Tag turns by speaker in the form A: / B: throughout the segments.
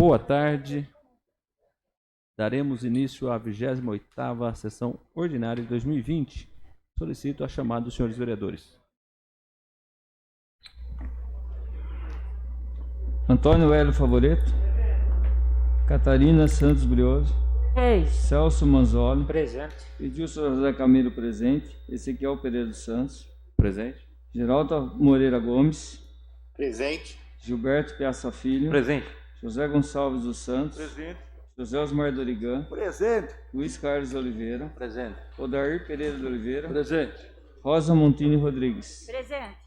A: Boa tarde. Daremos início à 28ª sessão ordinária de 2020. Solicito a chamada dos senhores vereadores.
B: Antônio Hélio Favoreto. Catarina Santos Brioso. Celso Manzoli.
C: Presente.
B: Edilson José Camilo presente. Ezequiel Pereira dos Santos.
A: Presente.
B: Geraldo Moreira Gomes.
D: Presente.
B: Gilberto Piaça Filho.
C: Presente.
B: José Gonçalves dos Santos.
D: Presente.
B: José Osmar Dorigan.
D: Presente.
B: Luiz Carlos Oliveira.
C: Presente.
B: Odair Pereira de Oliveira.
C: Presente.
B: Rosa Montini Rodrigues.
E: Presente.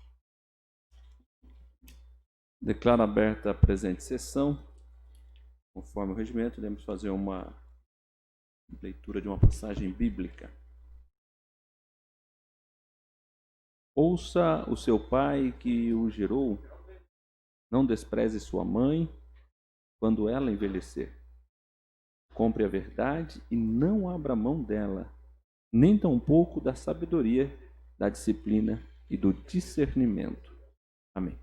A: Declaro aberta a presente sessão. Conforme o regimento, devemos fazer uma leitura de uma passagem bíblica. Ouça o seu pai que o gerou, não despreze sua mãe quando ela envelhecer. Compre a verdade e não abra mão dela, nem tampouco da sabedoria, da disciplina e do discernimento. Amém.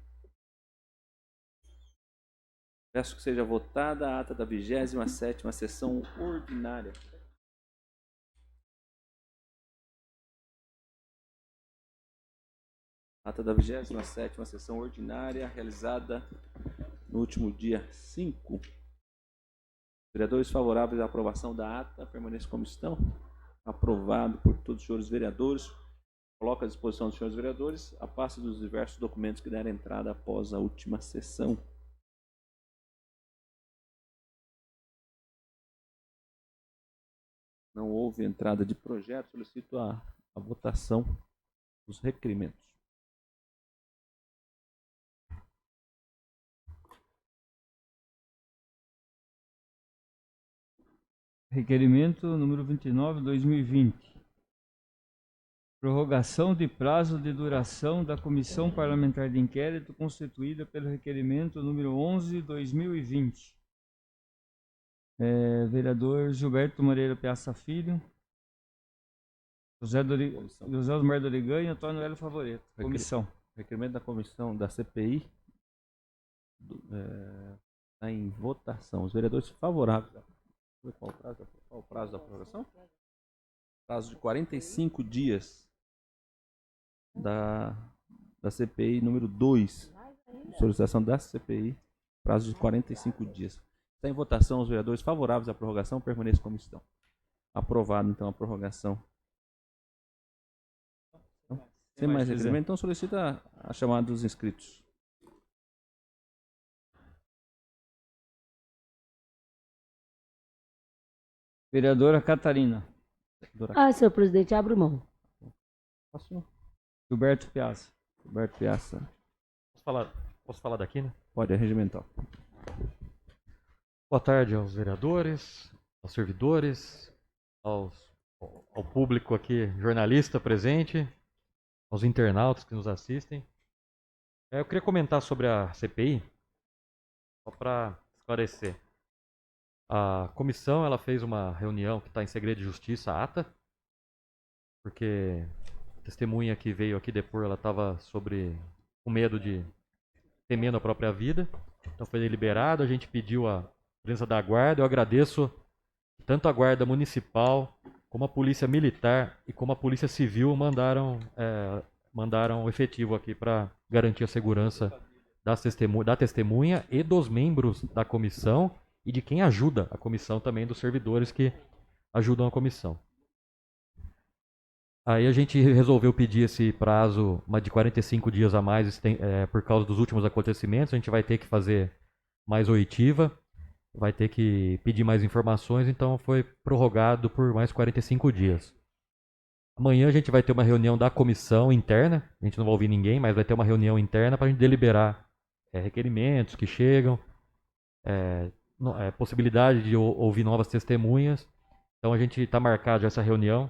A: Peço que seja votada a ata da 27ª sessão ordinária. Ata da 27ª sessão ordinária, realizada no último dia 5. Vereadores favoráveis à aprovação da ata, permaneçam como estão. Aprovado por todos os senhores vereadores. Coloco à disposição dos senhores vereadores a pasta dos diversos documentos que deram entrada após a última sessão. Não houve entrada de projeto, solicito a votação dos requerimentos.
B: Requerimento número 29/2020. Prorrogação de prazo de duração da Comissão Parlamentar de Inquérito constituída pelo requerimento número 11/2020. Vereador Gilberto Moreira Piaça Filho, José Osmar Dorigan e Antônio Hélio Favoreto. Comissão.
A: Requerimento da comissão da CPI está em votação. Os vereadores favoráveis. Qual o prazo da prorrogação? Prazo de 45 dias da CPI número 2. Solicitação da CPI, prazo de 45 dias. Está em votação os vereadores favoráveis à prorrogação, permaneçam como estão. Aprovado então a prorrogação. Sem mais requerimento, então solicita a chamada dos inscritos.
B: Vereadora Catarina.
E: Senhor presidente, abro mão.
A: Posso?
B: Gilberto Piaça.
A: Gilberto Piaça.
C: Posso falar daqui, né?
A: Pode, é regimental.
C: Boa tarde aos vereadores, aos servidores, ao público aqui, jornalista presente, aos internautas que nos assistem. Eu queria comentar sobre a CPI, só para esclarecer. A comissão ela fez uma reunião que está em segredo de justiça, ata, porque a testemunha que veio aqui depor, ela estava com medo de temendo a própria vida. Então foi deliberado, a gente pediu a presença da guarda. Eu agradeço tanto a guarda municipal, como a polícia militar e como a polícia civil mandaram efetivo aqui para garantir a segurança da testemunha e dos membros da comissão e de quem ajuda a comissão também, dos servidores que ajudam a comissão. Aí a gente resolveu pedir esse prazo de 45 dias a mais por causa dos últimos acontecimentos. A gente vai ter que fazer mais oitiva, vai ter que pedir mais informações, então foi prorrogado por mais 45 dias. Amanhã a gente vai ter uma reunião da comissão interna, a gente não vai ouvir ninguém, mas vai ter uma reunião interna para a gente deliberar requerimentos que chegam, possibilidade de ouvir novas testemunhas. Então a gente está marcado essa reunião.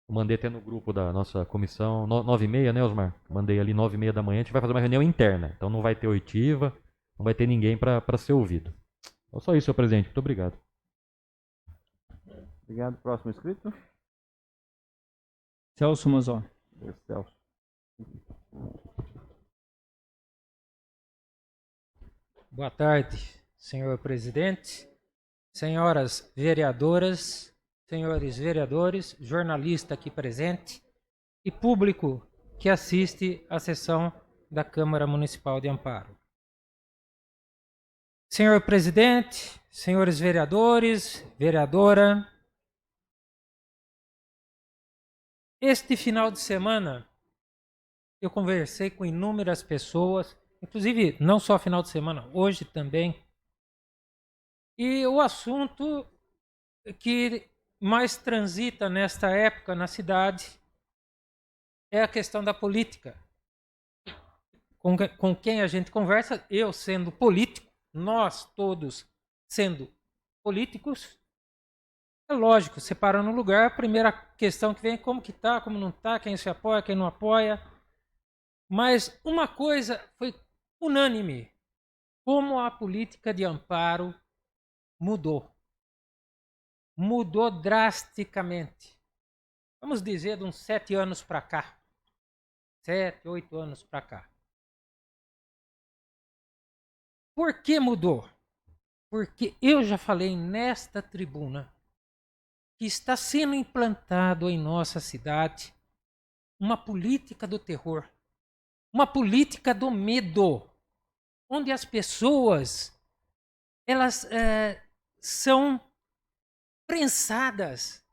C: Eu mandei até no grupo da nossa comissão, 9h30, né, Osmar? Mandei ali 9h30 da manhã, a gente vai fazer uma reunião interna. Então não vai ter oitiva, não vai ter ninguém para ser ouvido. Então só isso, senhor presidente. Muito obrigado.
A: Obrigado. Próximo inscrito.
B: Celso Manzoli.
A: Celso.
F: Boa tarde,
D: senhor presidente, senhoras vereadoras, senhores vereadores, jornalista aqui presente e público que assiste à sessão da Câmara Municipal de Amparo. Senhor presidente, senhores vereadores, vereadora, este final de semana eu conversei com inúmeras pessoas, inclusive não só final de semana, hoje também. E o assunto que mais transita nesta época na cidade é a questão da política. Com quem a gente conversa, eu sendo político, nós todos sendo políticos, é lógico, separando o lugar, a primeira questão que vem é como que tá, como não tá, quem se apoia, quem não apoia. Mas uma coisa foi unânime, como a política de Amparo mudou. Mudou drasticamente. Vamos dizer de uns 7 anos para cá. 7, 8 anos para cá. Por que mudou? Porque eu já falei nesta tribuna que está sendo implantado em nossa cidade uma política do terror, uma política do medo, onde as pessoas elas são prensadas.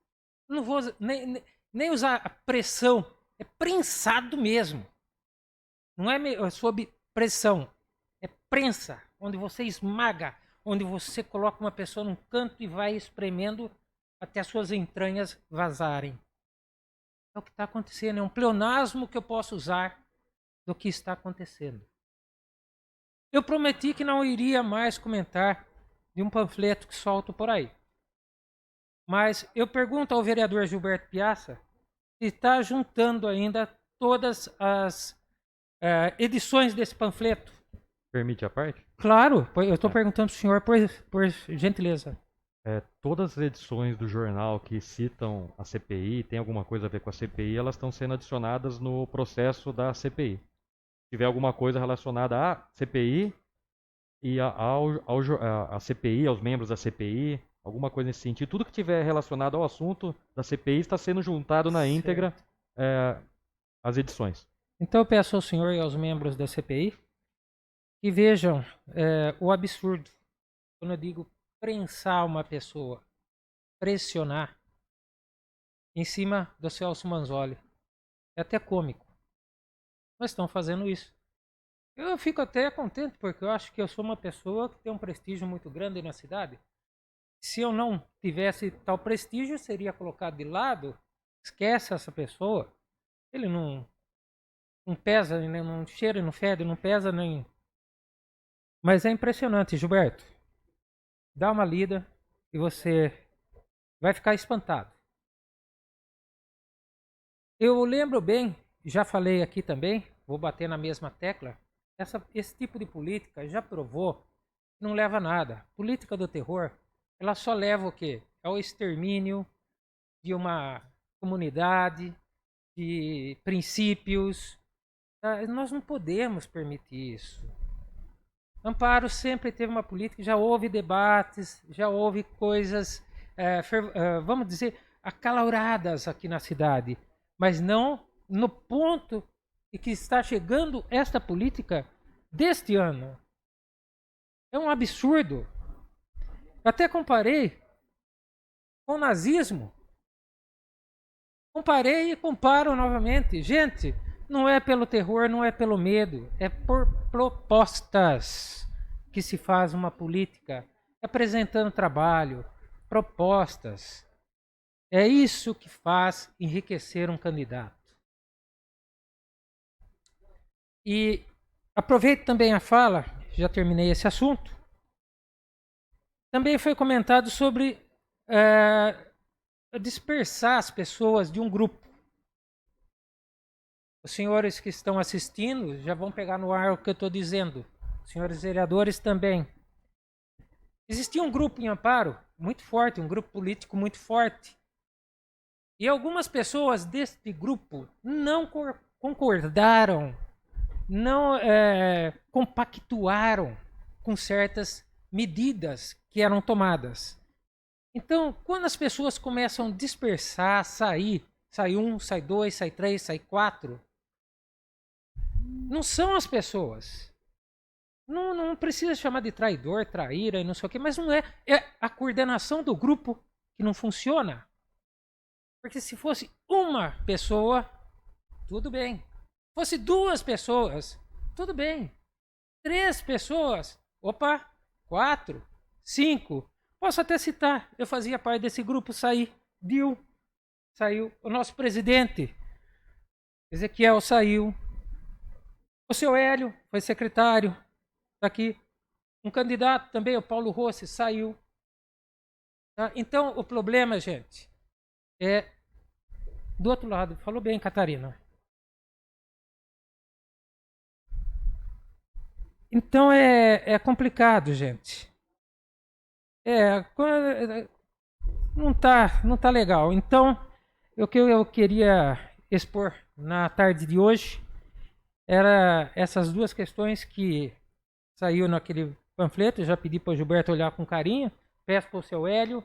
D: Não vou nem usar a pressão, é prensado mesmo. Não é sob pressão, é prensa, onde você esmaga, onde você coloca uma pessoa num canto e vai espremendo até as suas entranhas vazarem. É o que está acontecendo, é um pleonasmo que eu posso usar do que está acontecendo. Eu prometi que não iria mais comentar de um panfleto que solto por aí. Mas eu pergunto ao vereador Gilberto Piazza se está juntando ainda todas as edições desse panfleto.
C: Permite a parte?
D: Claro, eu estou perguntando para o senhor por gentileza.
C: Todas as edições do jornal que citam a CPI, tem alguma coisa a ver com a CPI, elas estão sendo adicionadas no processo da CPI. Se tiver alguma coisa relacionada à CPI e a CPI, aos membros da CPI, alguma coisa nesse sentido, tudo que tiver relacionado ao assunto da CPI está sendo juntado na íntegra às edições.
D: Então eu peço ao senhor e aos membros da CPI que vejam o absurdo. Quando eu digo prensar uma pessoa, pressionar em cima do Celso Manzolli. É até cômico. Mas estão fazendo isso. Eu fico até contente porque eu acho que eu sou uma pessoa que tem um prestígio muito grande na cidade. Se eu não tivesse tal prestígio, seria colocado de lado. Esquece essa pessoa. Ele não pesa, não cheira, não fede, não pesa nem... Mas é impressionante, Gilberto. Dá uma lida e você vai ficar espantado. Eu lembro bem, já falei aqui também, vou bater na mesma tecla, esse tipo de política já provou que não leva a nada. Política do terror, ela só leva o quê? Ao extermínio de uma comunidade, de princípios. Nós não podemos permitir isso. Amparo sempre teve uma política, já houve debates, já houve coisas, vamos dizer, acaloradas aqui na cidade, mas não no ponto em que está chegando esta política deste ano. É um absurdo. Até comparei com o nazismo. Comparei e comparo novamente. Gente, não é pelo terror, não é pelo medo, é por propostas que se faz uma política, apresentando trabalho, propostas. É isso que faz enriquecer um candidato. E aproveito também a fala, já terminei esse assunto. Também foi comentado sobre dispersar as pessoas de um grupo. Os senhores que estão assistindo já vão pegar no ar o que eu estou dizendo. Os senhores vereadores também. Existia um grupo em Amparo muito forte, um grupo político muito forte. E algumas pessoas deste grupo não concordaram, não compactuaram com certas medidas que eram tomadas. Então, quando as pessoas começam a dispersar, sai um, sai dois, sai três, sai quatro, não são as pessoas. Não precisa chamar de traidor, traíra e não sei o quê, mas não é. É a coordenação do grupo que não funciona. Porque se fosse uma pessoa, tudo bem. Se fosse 2 pessoas, tudo bem. 3 pessoas, opa, 4, 5. Posso até citar, eu fazia parte desse grupo, saiu o nosso presidente, Ezequiel saiu, o seu Hélio foi secretário, tá aqui, um candidato também, o Paulo Rossi, saiu. Tá? Então, o problema, gente, é do outro lado. Falou bem, Catarina. Então, é complicado, gente. Não tá legal. Então, o que eu queria expor na tarde de hoje era essas 2 questões que saiu naquele panfleto. Eu já pedi para o Gilberto olhar com carinho. Peço para o seu Hélio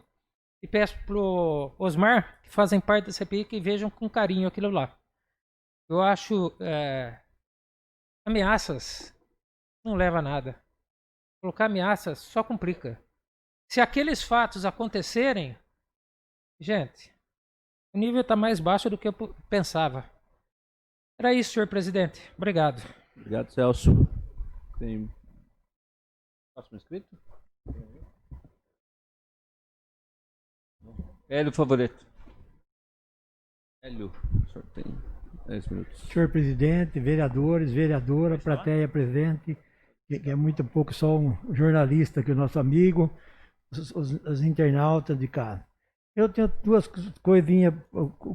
D: e peço para o Osmar, que fazem parte da CPI, que vejam com carinho aquilo lá. Eu acho ameaças não leva a nada. Colocar ameaças só complica. Se aqueles fatos acontecerem, gente, o nível está mais baixo do que eu pensava. Era isso, senhor presidente. Obrigado.
A: Obrigado, Celso. Tem próximo inscrito?
B: Hélio Favoreto.
A: Hélio, o senhor tem 10 minutos.
F: Senhor presidente, vereadores, vereadora, plateia presente, que é muito pouco só um jornalista, que é o nosso amigo, os internautas de casa. Eu tenho 2 coisinhas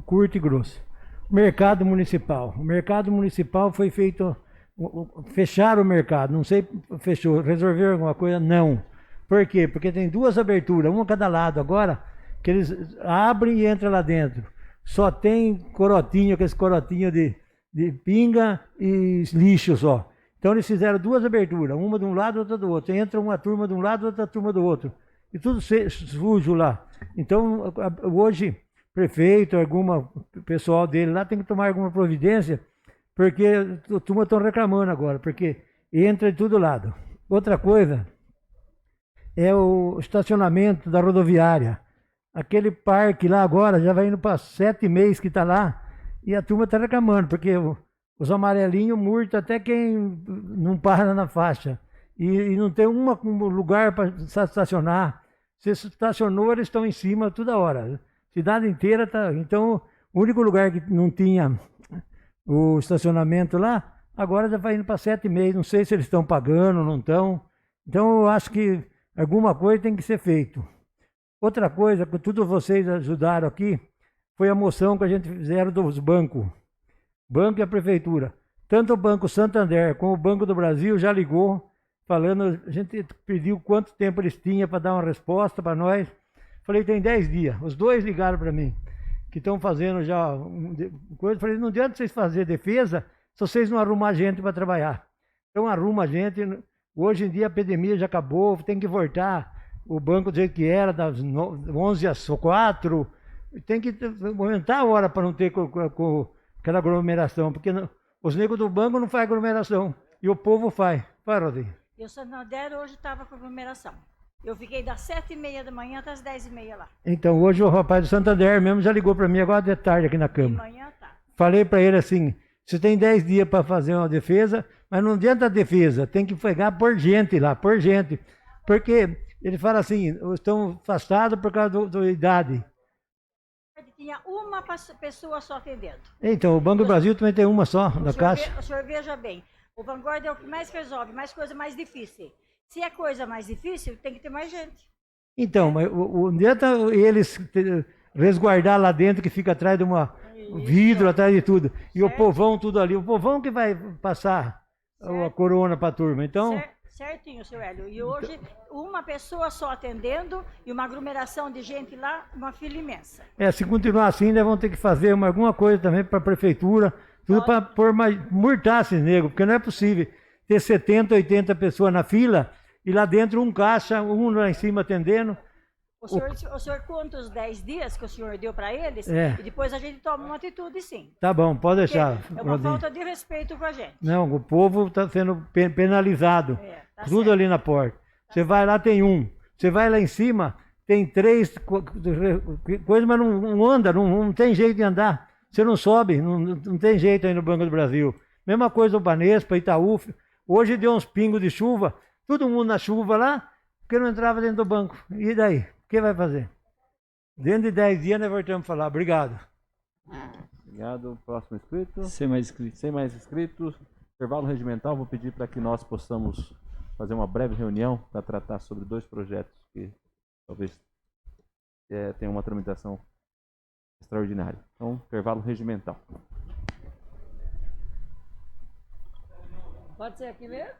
F: curto e grosso. Mercado municipal. O mercado municipal foi feito, fecharam o mercado, não sei, fechou, resolveu alguma coisa? Não. Por quê? Porque tem 2 aberturas, uma a cada lado agora, que eles abrem e entram lá dentro. Só tem corotinho, aqueles corotinhos de pinga e lixo só. Então eles fizeram 2 aberturas, uma de um lado, outra do outro. Entra uma turma de um lado, outra turma do outro. E tudo sujo lá. Então, hoje, prefeito, pessoal dele lá tem que tomar alguma providência, porque a turma está reclamando agora, porque entra de todo lado. Outra coisa é o estacionamento da rodoviária. Aquele parque lá agora já vai indo para 7 meses que está lá, e a turma está reclamando, porque os amarelinhos multam até quem não para na faixa. E não tem um lugar para estacionar. Se estacionou, eles estão em cima toda hora. Cidade inteira está. Então, o único lugar que não tinha o estacionamento lá, agora já vai indo para 7 meses. Não sei se eles estão pagando ou não estão. Então, eu acho que alguma coisa tem que ser feito. Outra coisa que todos vocês ajudaram aqui foi a moção que a gente fizeram dos bancos. Banco e a prefeitura. Tanto o Banco Santander como o Banco do Brasil já ligou, falando, a gente pediu quanto tempo eles tinham para dar uma resposta para nós. Falei, tem 10 dias. Os 2 ligaram para mim, que estão fazendo já coisa. Falei, não adianta vocês fazerem defesa se vocês não arrumar gente para trabalhar. Então arruma gente. Hoje em dia a epidemia já acabou, tem que voltar o banco do jeito que era, das 11 às 4. Tem que aumentar a hora para não ter aquela aglomeração, porque os negros do banco não fazem aglomeração, e o povo faz. Vai, Rodrigo.
G: E o Santander hoje estava com aglomeração. Eu fiquei das 7h30 da manhã até as 10h30 lá.
F: Então, hoje o rapaz do Santander mesmo já ligou para mim agora de tarde aqui na
G: De
F: cama.
G: manhã tá.
F: Falei para ele assim, você tem 10 dias para fazer uma defesa, mas não adianta a defesa, tem que pegar por gente lá, por gente. Porque ele fala assim, estão afastados por causa da idade.
G: Tinha uma pessoa só atendendo.
F: Então, o Banco do Brasil também tem uma só na caixa.
G: O senhor veja bem, o Vanguard é o que mais resolve, mais coisa mais difícil. Se é coisa mais difícil, tem que ter mais gente.
F: Então, mas não adianta eles resguardar lá dentro, que fica atrás de vidro, atrás de tudo. E certo. O povão tudo ali. O povão que vai passar certo. A corona para a turma. Então...
G: Certinho, seu Hélio. E hoje, uma pessoa só atendendo e uma aglomeração de gente lá, uma fila imensa.
F: Se continuar assim, nós vamos ter que fazer alguma coisa também para a prefeitura, tudo para multar esses negros, porque não é possível ter 70, 80 pessoas na fila e lá dentro um caixa, um lá em cima atendendo.
G: O senhor conta os 10 dias que o senhor deu para eles
F: É.
G: e depois a gente toma uma atitude, sim.
F: Tá bom, pode
G: Porque
F: deixar.
G: é uma
F: Brodinho.
G: falta de respeito com a gente.
F: Não, o povo está sendo penalizado.
G: Tá
F: Tudo
G: certo.
F: ali na porta. Você vai lá, tem um. Você vai lá em cima, tem 3 coisas, mas não anda, não tem jeito de andar. Você não sobe, não tem jeito aí no Banco do Brasil. Mesma coisa o Banespa, Itaú. Hoje deu uns pingos de chuva, todo mundo na chuva lá, porque não entrava dentro do banco. E daí? O que vai fazer? Dentro de 10 dias nós voltamos a falar. Obrigado.
A: Obrigado. Próximo inscrito.
B: Sem mais inscritos.
A: Sem mais inscritos. Intervalo regimental, vou pedir para que nós possamos fazer uma breve reunião para tratar sobre 2 projetos que talvez tenham uma tramitação extraordinária. Então, intervalo regimental.
E: Pode ser aqui mesmo?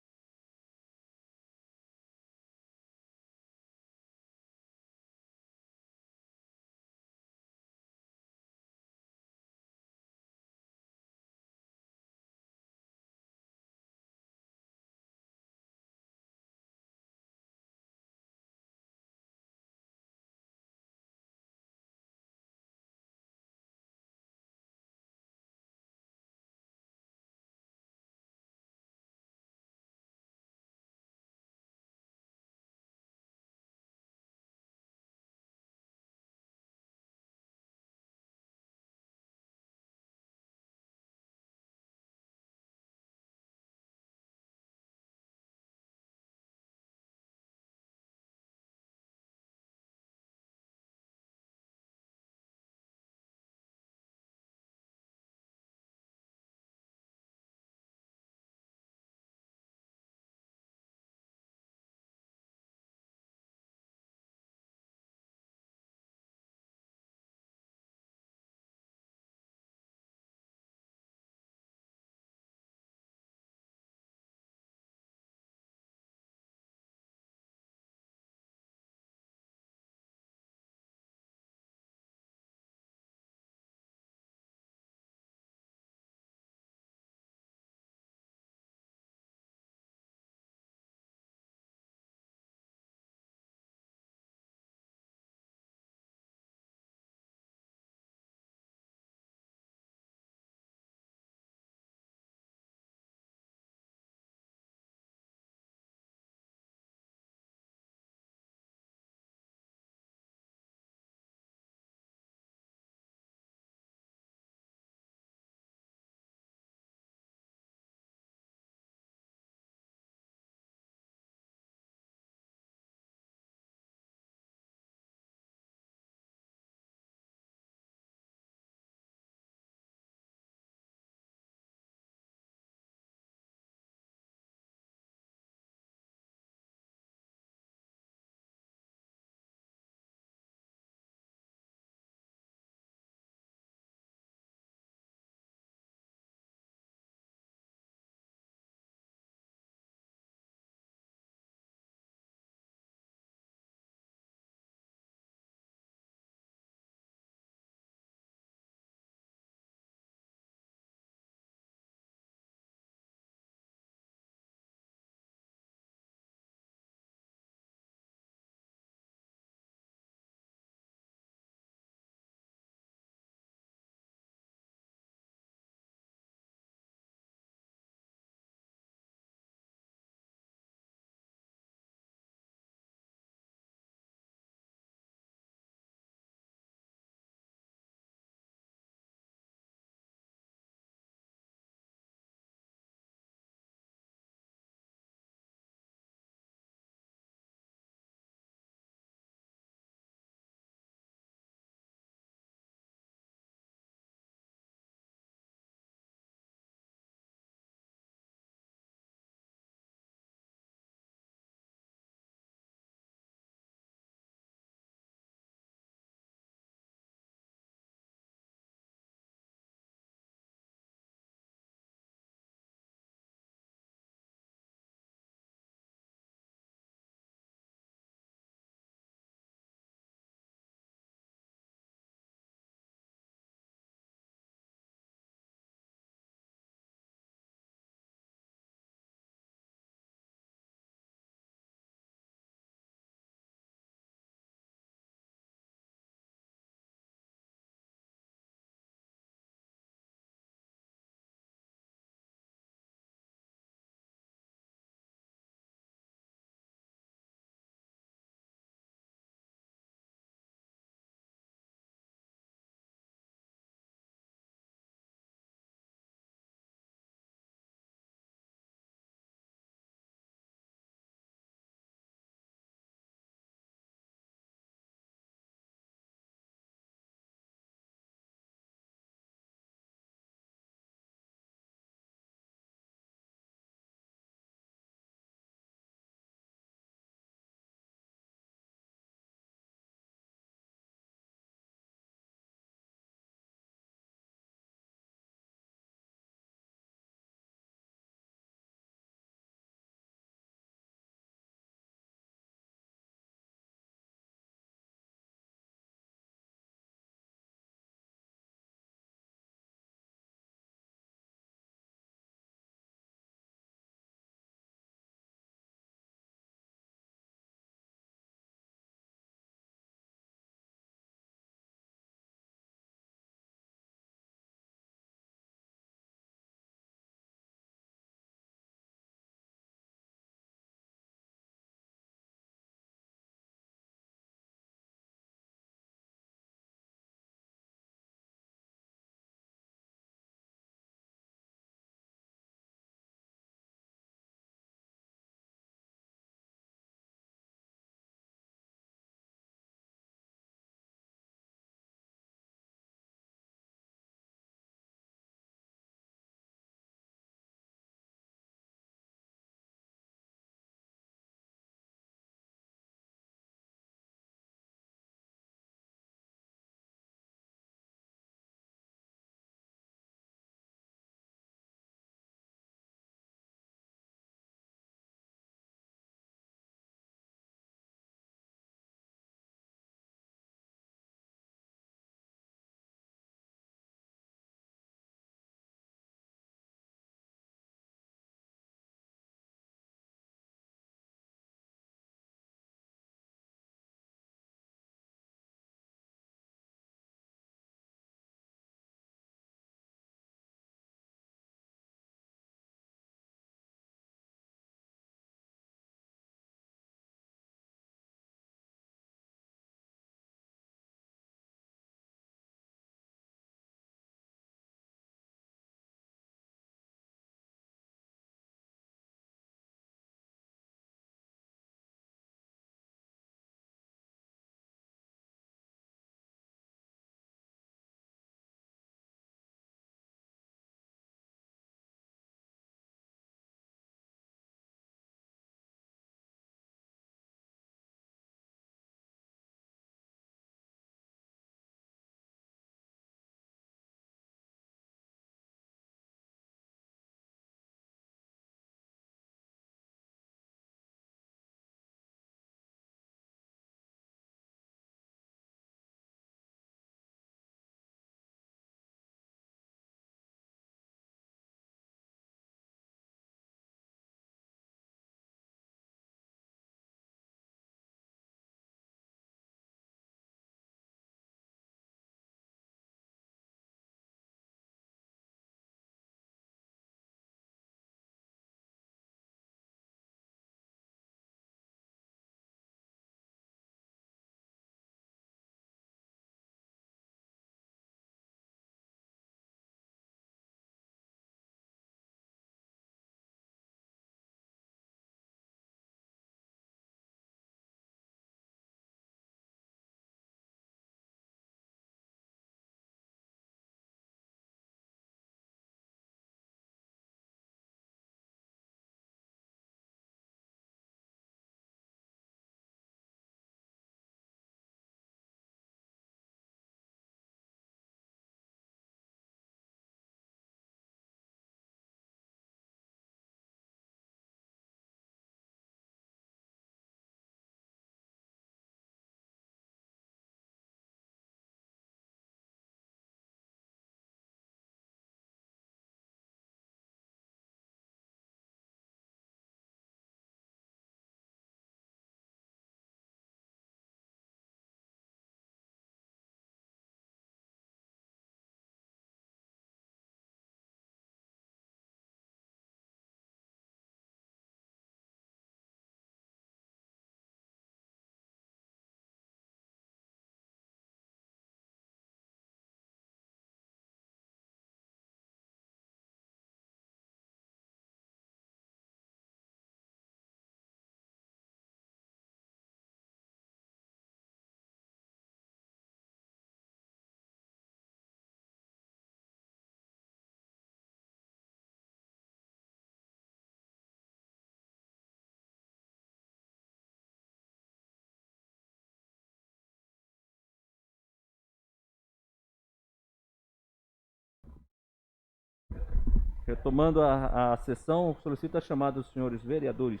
A: Retomando a sessão, solicito a chamada dos senhores vereadores.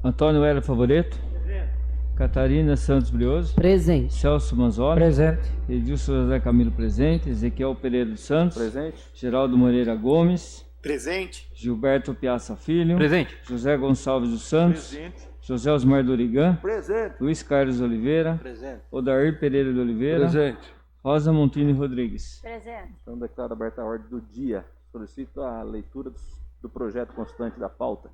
B: Antônio Hélio Favoreto. Catarina Santos Brioso.
E: Presente.
B: Celso Manzoni.
D: Presente.
B: Edilson José Camilo presente. Ezequiel Pereira dos Santos.
A: Presente.
B: Geraldo Moreira Gomes.
H: Presente.
B: Gilberto Piazza Filho.
C: Presente.
B: José Gonçalves dos Santos.
H: Presente.
B: José Osmar Dorigan.
H: Presente.
B: Luiz Carlos Oliveira.
H: Presente.
B: Odair Pereira de Oliveira.
H: Presente.
B: Rosa Montini Rodrigues.
G: Presente.
A: Então, declaro aberta a ordem do dia. Solicito a leitura do projeto constante da pauta.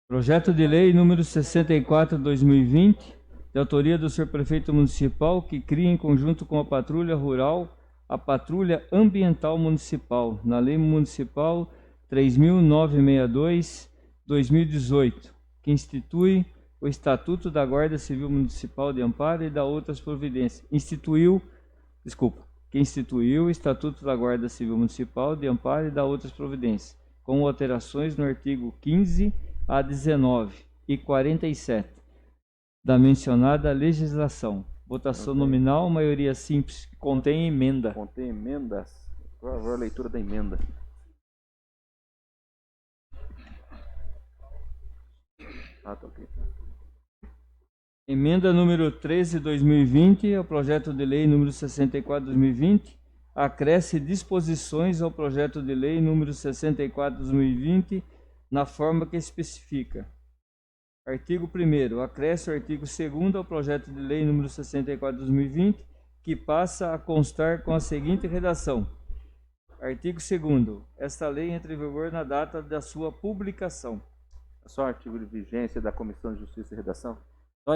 B: Projeto de lei número 64/2020, de autoria do senhor prefeito municipal, que cria em conjunto com a Patrulha Rural a Patrulha Ambiental Municipal, na Lei Municipal 3.962/2018, que institui o Estatuto da Guarda Civil Municipal de Amparo e da outras providências. Que instituiu o Estatuto da Guarda Civil Municipal de Amparo e da outras providências, com alterações no artigo 15 a 19 e 47 da mencionada legislação. Votação nominal, maioria simples. Contém emenda.
A: Contém emendas. Por favor, a leitura da emenda. Tá ok.
B: Emenda número 13/2020 ao projeto de lei número 64/2020. Acresce disposições ao projeto de lei número 64/2020 na forma que especifica. Artigo 1º. Acresce o artigo 2º ao projeto de lei número 64/2020, que passa a constar com a seguinte redação. Artigo 2º. Esta lei entra em vigor na data da sua publicação.
A: É só artigo de vigência da Comissão de Justiça e Redação. Então,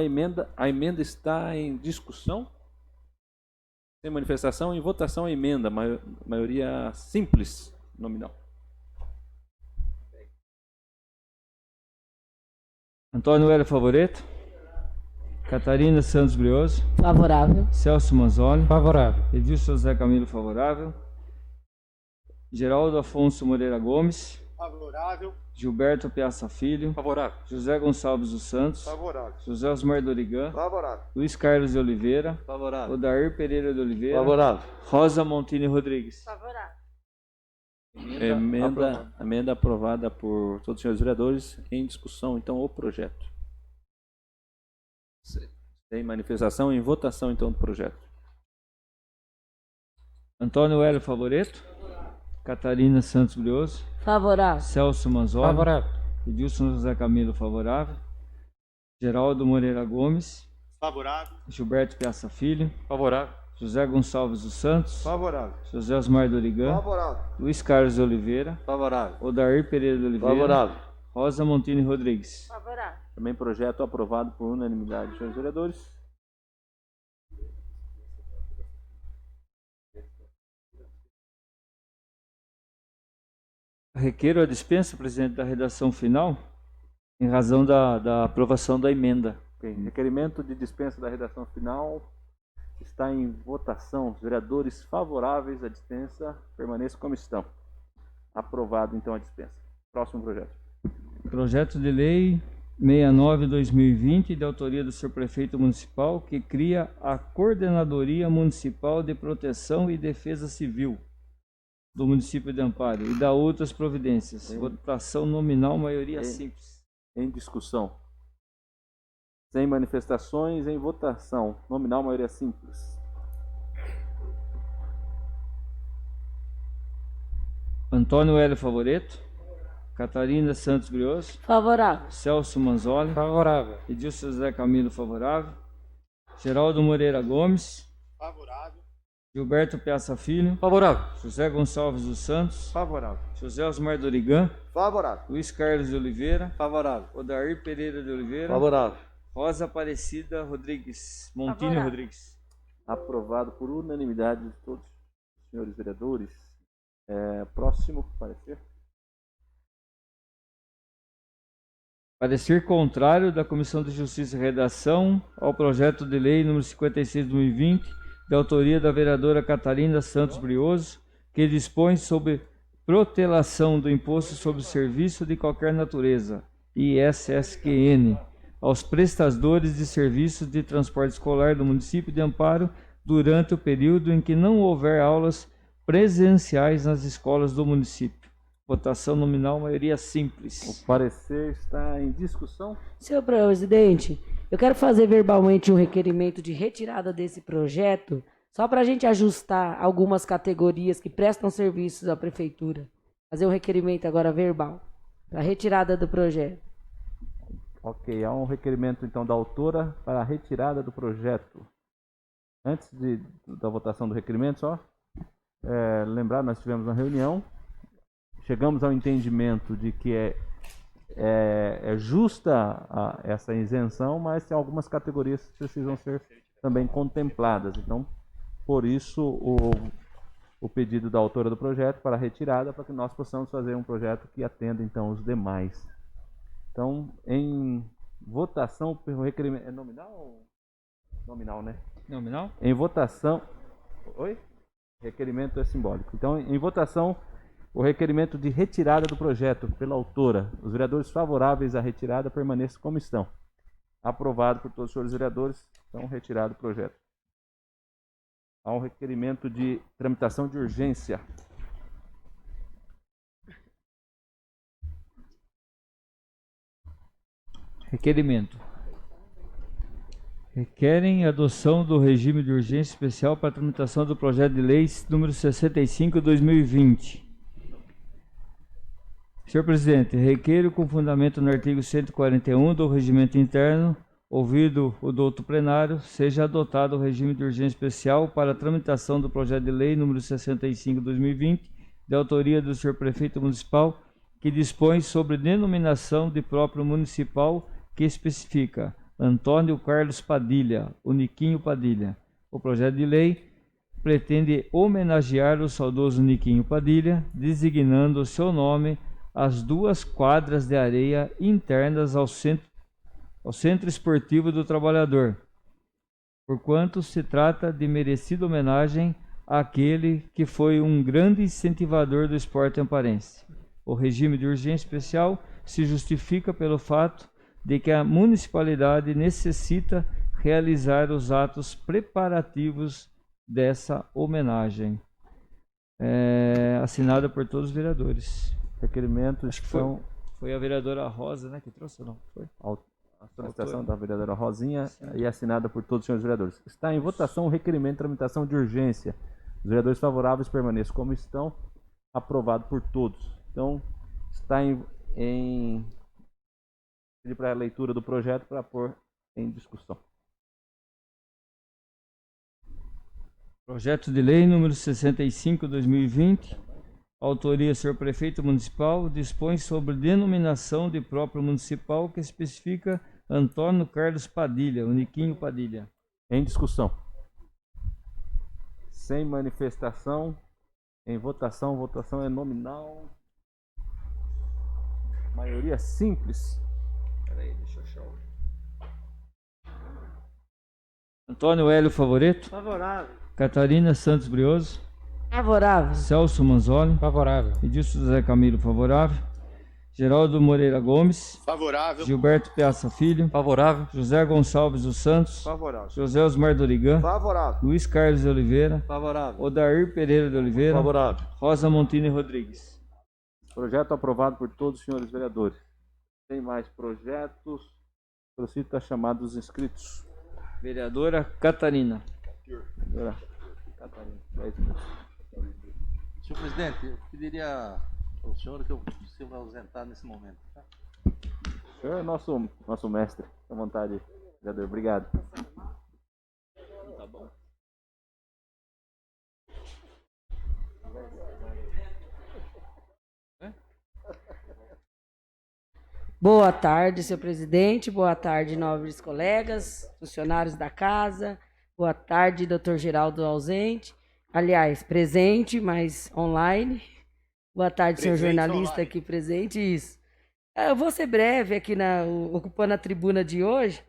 A: a emenda está em discussão. Sem manifestação, em votação a emenda. Maioria simples, nominal.
B: Antônio Hélio Favoreto. Catarina Santos Brioso.
E: Favorável.
B: Celso Manzoni.
D: Favorável.
B: Edilson José Camilo favorável. Geraldo Afonso Moreira Gomes.
H: Favorável.
B: Gilberto Piazza Filho.
C: Favorável.
B: José Gonçalves dos Santos.
H: Favorável.
B: José Osmar Dorigan.
H: Favorável.
B: Luiz Carlos de Oliveira.
H: Favorável.
B: Odair Pereira de Oliveira.
H: Favorável.
B: Rosa Montini Rodrigues.
G: Favorável.
A: Emenda aprovada por todos os senhores vereadores. Em discussão, então, o projeto. Sem manifestação, em votação, então, do projeto.
B: Antônio Hélio Favoreto. Catarina Santos Brioso.
E: Favorável.
B: Celso Manzoni.
D: Favorável.
B: Edilson José Camilo favorável. Geraldo Moreira Gomes.
H: Favorável.
B: Gilberto Piazza Filho.
C: Favorável.
B: José Gonçalves dos Santos.
H: Favorável.
B: José Osmar Dorigan.
H: Favorável.
B: Luiz Carlos de Oliveira.
H: Favorável.
B: Odair Pereira de Oliveira.
H: Favorável.
B: Rosa Montini Rodrigues.
G: Favorável.
A: Também projeto aprovado por unanimidade dos senhores vereadores.
B: Requeiro a dispensa, presidente, da redação final, em razão da aprovação da emenda.
A: Ok. Requerimento de dispensa da redação final está em votação. Os vereadores favoráveis à dispensa permaneçam como estão. Aprovado, então, a dispensa. Próximo projeto.
B: Projeto de lei 69/2020, de autoria do senhor prefeito municipal, que cria a Coordenadoria Municipal de Proteção e Defesa Civil do município de Amparo e da outras providências. Votação nominal, maioria simples.
A: Em discussão. Sem manifestações, em votação. Nominal, maioria simples.
B: Antônio Hélio Favoreto. Catarina Santos Brioso.
E: Favorável.
B: Celso Manzoni.
D: Favorável.
B: Edilson José Camilo favorável. Geraldo Moreira Gomes.
H: Favorável.
B: Gilberto Piazza Filho.
C: Favorável.
B: José Gonçalves dos Santos.
H: Favorável.
B: José Osmar Dorigan.
H: Favorável.
B: Luiz Carlos de Oliveira.
H: Favorável.
B: Odair Pereira de Oliveira.
H: Favorável.
B: Rosa Aparecida Rodrigues. Montini
G: Favorável.
B: Rodrigues.
A: Aprovado por unanimidade de todos os senhores vereadores. Próximo parecer.
B: Parecer contrário da Comissão de Justiça e Redação ao projeto de lei número 56/2020, de autoria da vereadora Catarina Santos Brioso, que dispõe sobre protelação do Imposto sobre Serviço de Qualquer Natureza, ISSQN, aos prestadores de serviços de transporte escolar do município de Amparo durante o período em que não houver aulas presenciais nas escolas do município. Votação nominal, maioria simples.
A: O parecer está em discussão.
E: Senhor presidente, eu quero fazer verbalmente um requerimento de retirada desse projeto, só para a gente ajustar algumas categorias que prestam serviços à prefeitura. Fazer um requerimento agora verbal, para retirada do projeto.
A: Ok, há um requerimento então da autora para a retirada do projeto. Antes da votação do requerimento, só lembrar, nós tivemos uma reunião, chegamos ao entendimento de que é justa essa isenção, mas tem algumas categorias que precisam ser também contempladas. Então, por isso, o pedido da autora do projeto para a retirada, para que nós possamos fazer um projeto que atenda então os demais. Então, em votação, o requerimento é nominal ou nominal, né?
B: Nominal?
A: Em votação. Oi? Requerimento é simbólico. Então, em votação, o requerimento de retirada do projeto pela autora. Os vereadores favoráveis à retirada permaneçam como estão. Aprovado por todos os senhores vereadores, então retirado o projeto. Há um requerimento de tramitação de urgência.
B: Requerimento. Requerem a adoção do regime de urgência especial para a tramitação do projeto de lei número 65/2020. Senhor presidente, requeiro com fundamento no artigo 141 do regimento interno, ouvido o douto plenário, seja adotado o regime de urgência especial para a tramitação do projeto de lei número 65/2020, de autoria do senhor prefeito municipal, que dispõe sobre denominação de próprio municipal que especifica Antônio Carlos Padilha, o Niquinho Padilha. O projeto de lei pretende homenagear o saudoso Niquinho Padilha, designando o seu nome as 2 quadras de areia internas ao Centro Esportivo do Trabalhador, porquanto se trata de merecida homenagem àquele que foi um grande incentivador do esporte amparense. O regime de urgência especial se justifica pelo fato de que a municipalidade necessita realizar os atos preparativos dessa homenagem. Assinada por todos os vereadores.
A: Requerimento
B: Acho que foi a vereadora Rosa, né, que trouxe ou não? Foi?
A: A solicitação da vereadora Rosinha e assinada por todos os senhores vereadores. Está em votação o requerimento de tramitação de urgência. Os vereadores favoráveis permaneçam como estão. Aprovado por todos. Então, está em pedir para a leitura do projeto para pôr em discussão.
B: Projeto de lei número 65/2020. Autoria, senhor prefeito municipal, dispõe sobre denominação de próprio municipal que especifica Antônio Carlos Padilha, o Niquinho Padilha.
A: Em discussão. Sem manifestação. Em votação. Votação é nominal. Maioria simples.
B: Peraí, deixa eu achar o... Antônio Hélio Favoreto.
F: Favorável.
B: Catarina Santos Brioso.
E: Favorável.
B: Celso Manzoli.
D: Favorável.
B: Edilson José Camilo, favorável. Geraldo Moreira Gomes.
H: Favorável.
B: Gilberto Piazza Filho.
C: Favorável.
B: José Gonçalves dos Santos.
H: Favorável.
B: José Osmar Dorigan.
H: Favorável.
B: Luiz Carlos de Oliveira.
H: Favorável.
B: Odair Pereira de Oliveira.
H: Favorável.
B: Rosa Montini Rodrigues.
A: Projeto aprovado por todos os senhores vereadores. Tem mais projetos. Procedo a chamar dos inscritos.
B: Vereadora Catarina.
A: Vereadora Catarina, 10 minutos.
I: Senhor presidente, eu pediria ao senhor que eu se ausentar nesse momento. Tá?
A: O senhor é nosso mestre. À vontade, vereador. Obrigado. Tá bom.
E: Boa tarde, senhor presidente. Boa tarde, nobres colegas, funcionários da casa. Boa tarde, doutor Geraldo ausente. Aliás, presente, mas online. Boa tarde, senhor jornalista online. Aqui presente. Isso. Eu vou ser breve aqui, ocupando a tribuna de hoje,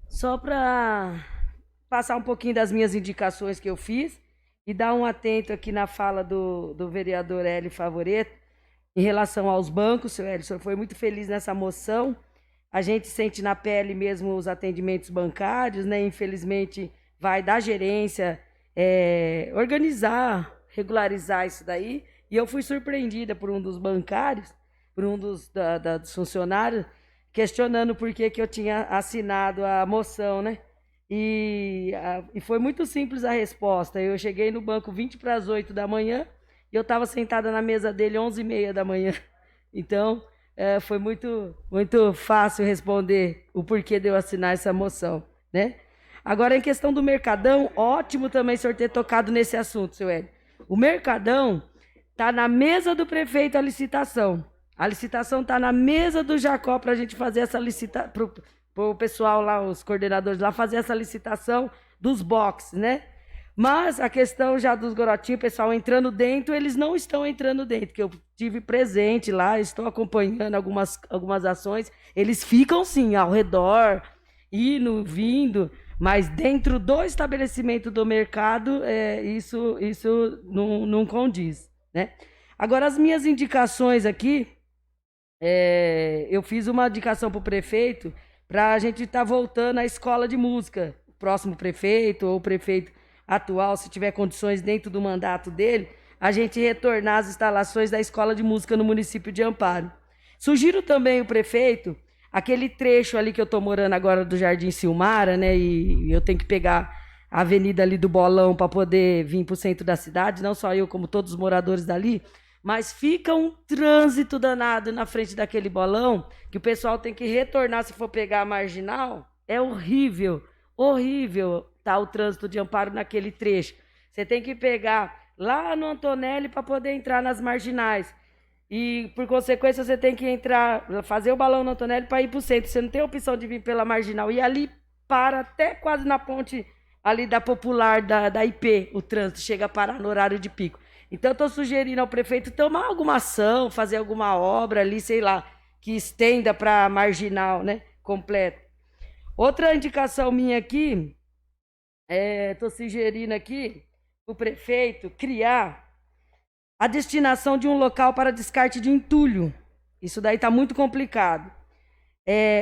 E: só para passar um pouquinho das minhas indicações que eu fiz e dar um atento aqui na fala do vereador Hélio Favoreto em relação aos bancos. Senhor Hélio, o senhor foi muito feliz nessa moção. A gente sente na pele mesmo os atendimentos bancários, né? Infelizmente, vai da gerência organizar, regularizar isso daí. E eu fui surpreendida por um dos bancários, por um dos funcionários, questionando por que eu tinha assinado a moção, né? E foi muito simples a resposta. Eu cheguei no banco 20 para as 8 da manhã e eu estava sentada na mesa dele 11h30 da manhã. Então, foi muito, muito fácil responder o porquê de eu assinar essa moção, né? Agora, em questão do Mercadão, ótimo também o senhor ter tocado nesse assunto, seu Hélio. O Mercadão está na mesa do prefeito a licitação. A licitação está na mesa do Jacó para a gente fazer essa licitação, para o pessoal lá, os coordenadores lá, fazer essa licitação dos boxes, né? Mas a questão já dos garotinhos, o pessoal entrando dentro, eles não estão entrando dentro, que eu tive presente lá, estou acompanhando algumas ações. Eles ficam, sim, ao redor, indo, vindo, mas dentro do estabelecimento do mercado, isso não condiz, né? Agora, as minhas indicações aqui, eu fiz uma indicação para o prefeito para a gente estar voltando à escola de música. O próximo prefeito ou o prefeito atual, se tiver condições dentro do mandato dele, a gente retornar às instalações da escola de música no município de Amparo. Sugiro também o prefeito, aquele trecho ali que eu estou morando agora do Jardim Silmara, né, e eu tenho que pegar a avenida ali do Bolão para poder vir para o centro da cidade, não só eu, como todos os moradores dali, mas fica um trânsito danado na frente daquele Bolão, que o pessoal tem que retornar se for pegar a marginal. É horrível, horrível tá o trânsito de Amparo naquele trecho. Você tem que pegar lá no Antonelli para poder entrar nas marginais. E, por consequência, você tem que entrar, fazer o balão no Antonelli para ir para o centro. Você não tem a opção de vir pela marginal. E ali para até quase na ponte ali da Popular, da IP, o trânsito chega a parar no horário de pico. Então, eu estou sugerindo ao prefeito tomar alguma ação, fazer alguma obra ali, sei lá, que estenda para a marginal, né, completa. Outra indicação minha aqui, estou sugerindo aqui o prefeito criar a destinação de um local para descarte de entulho. Isso daí está muito complicado.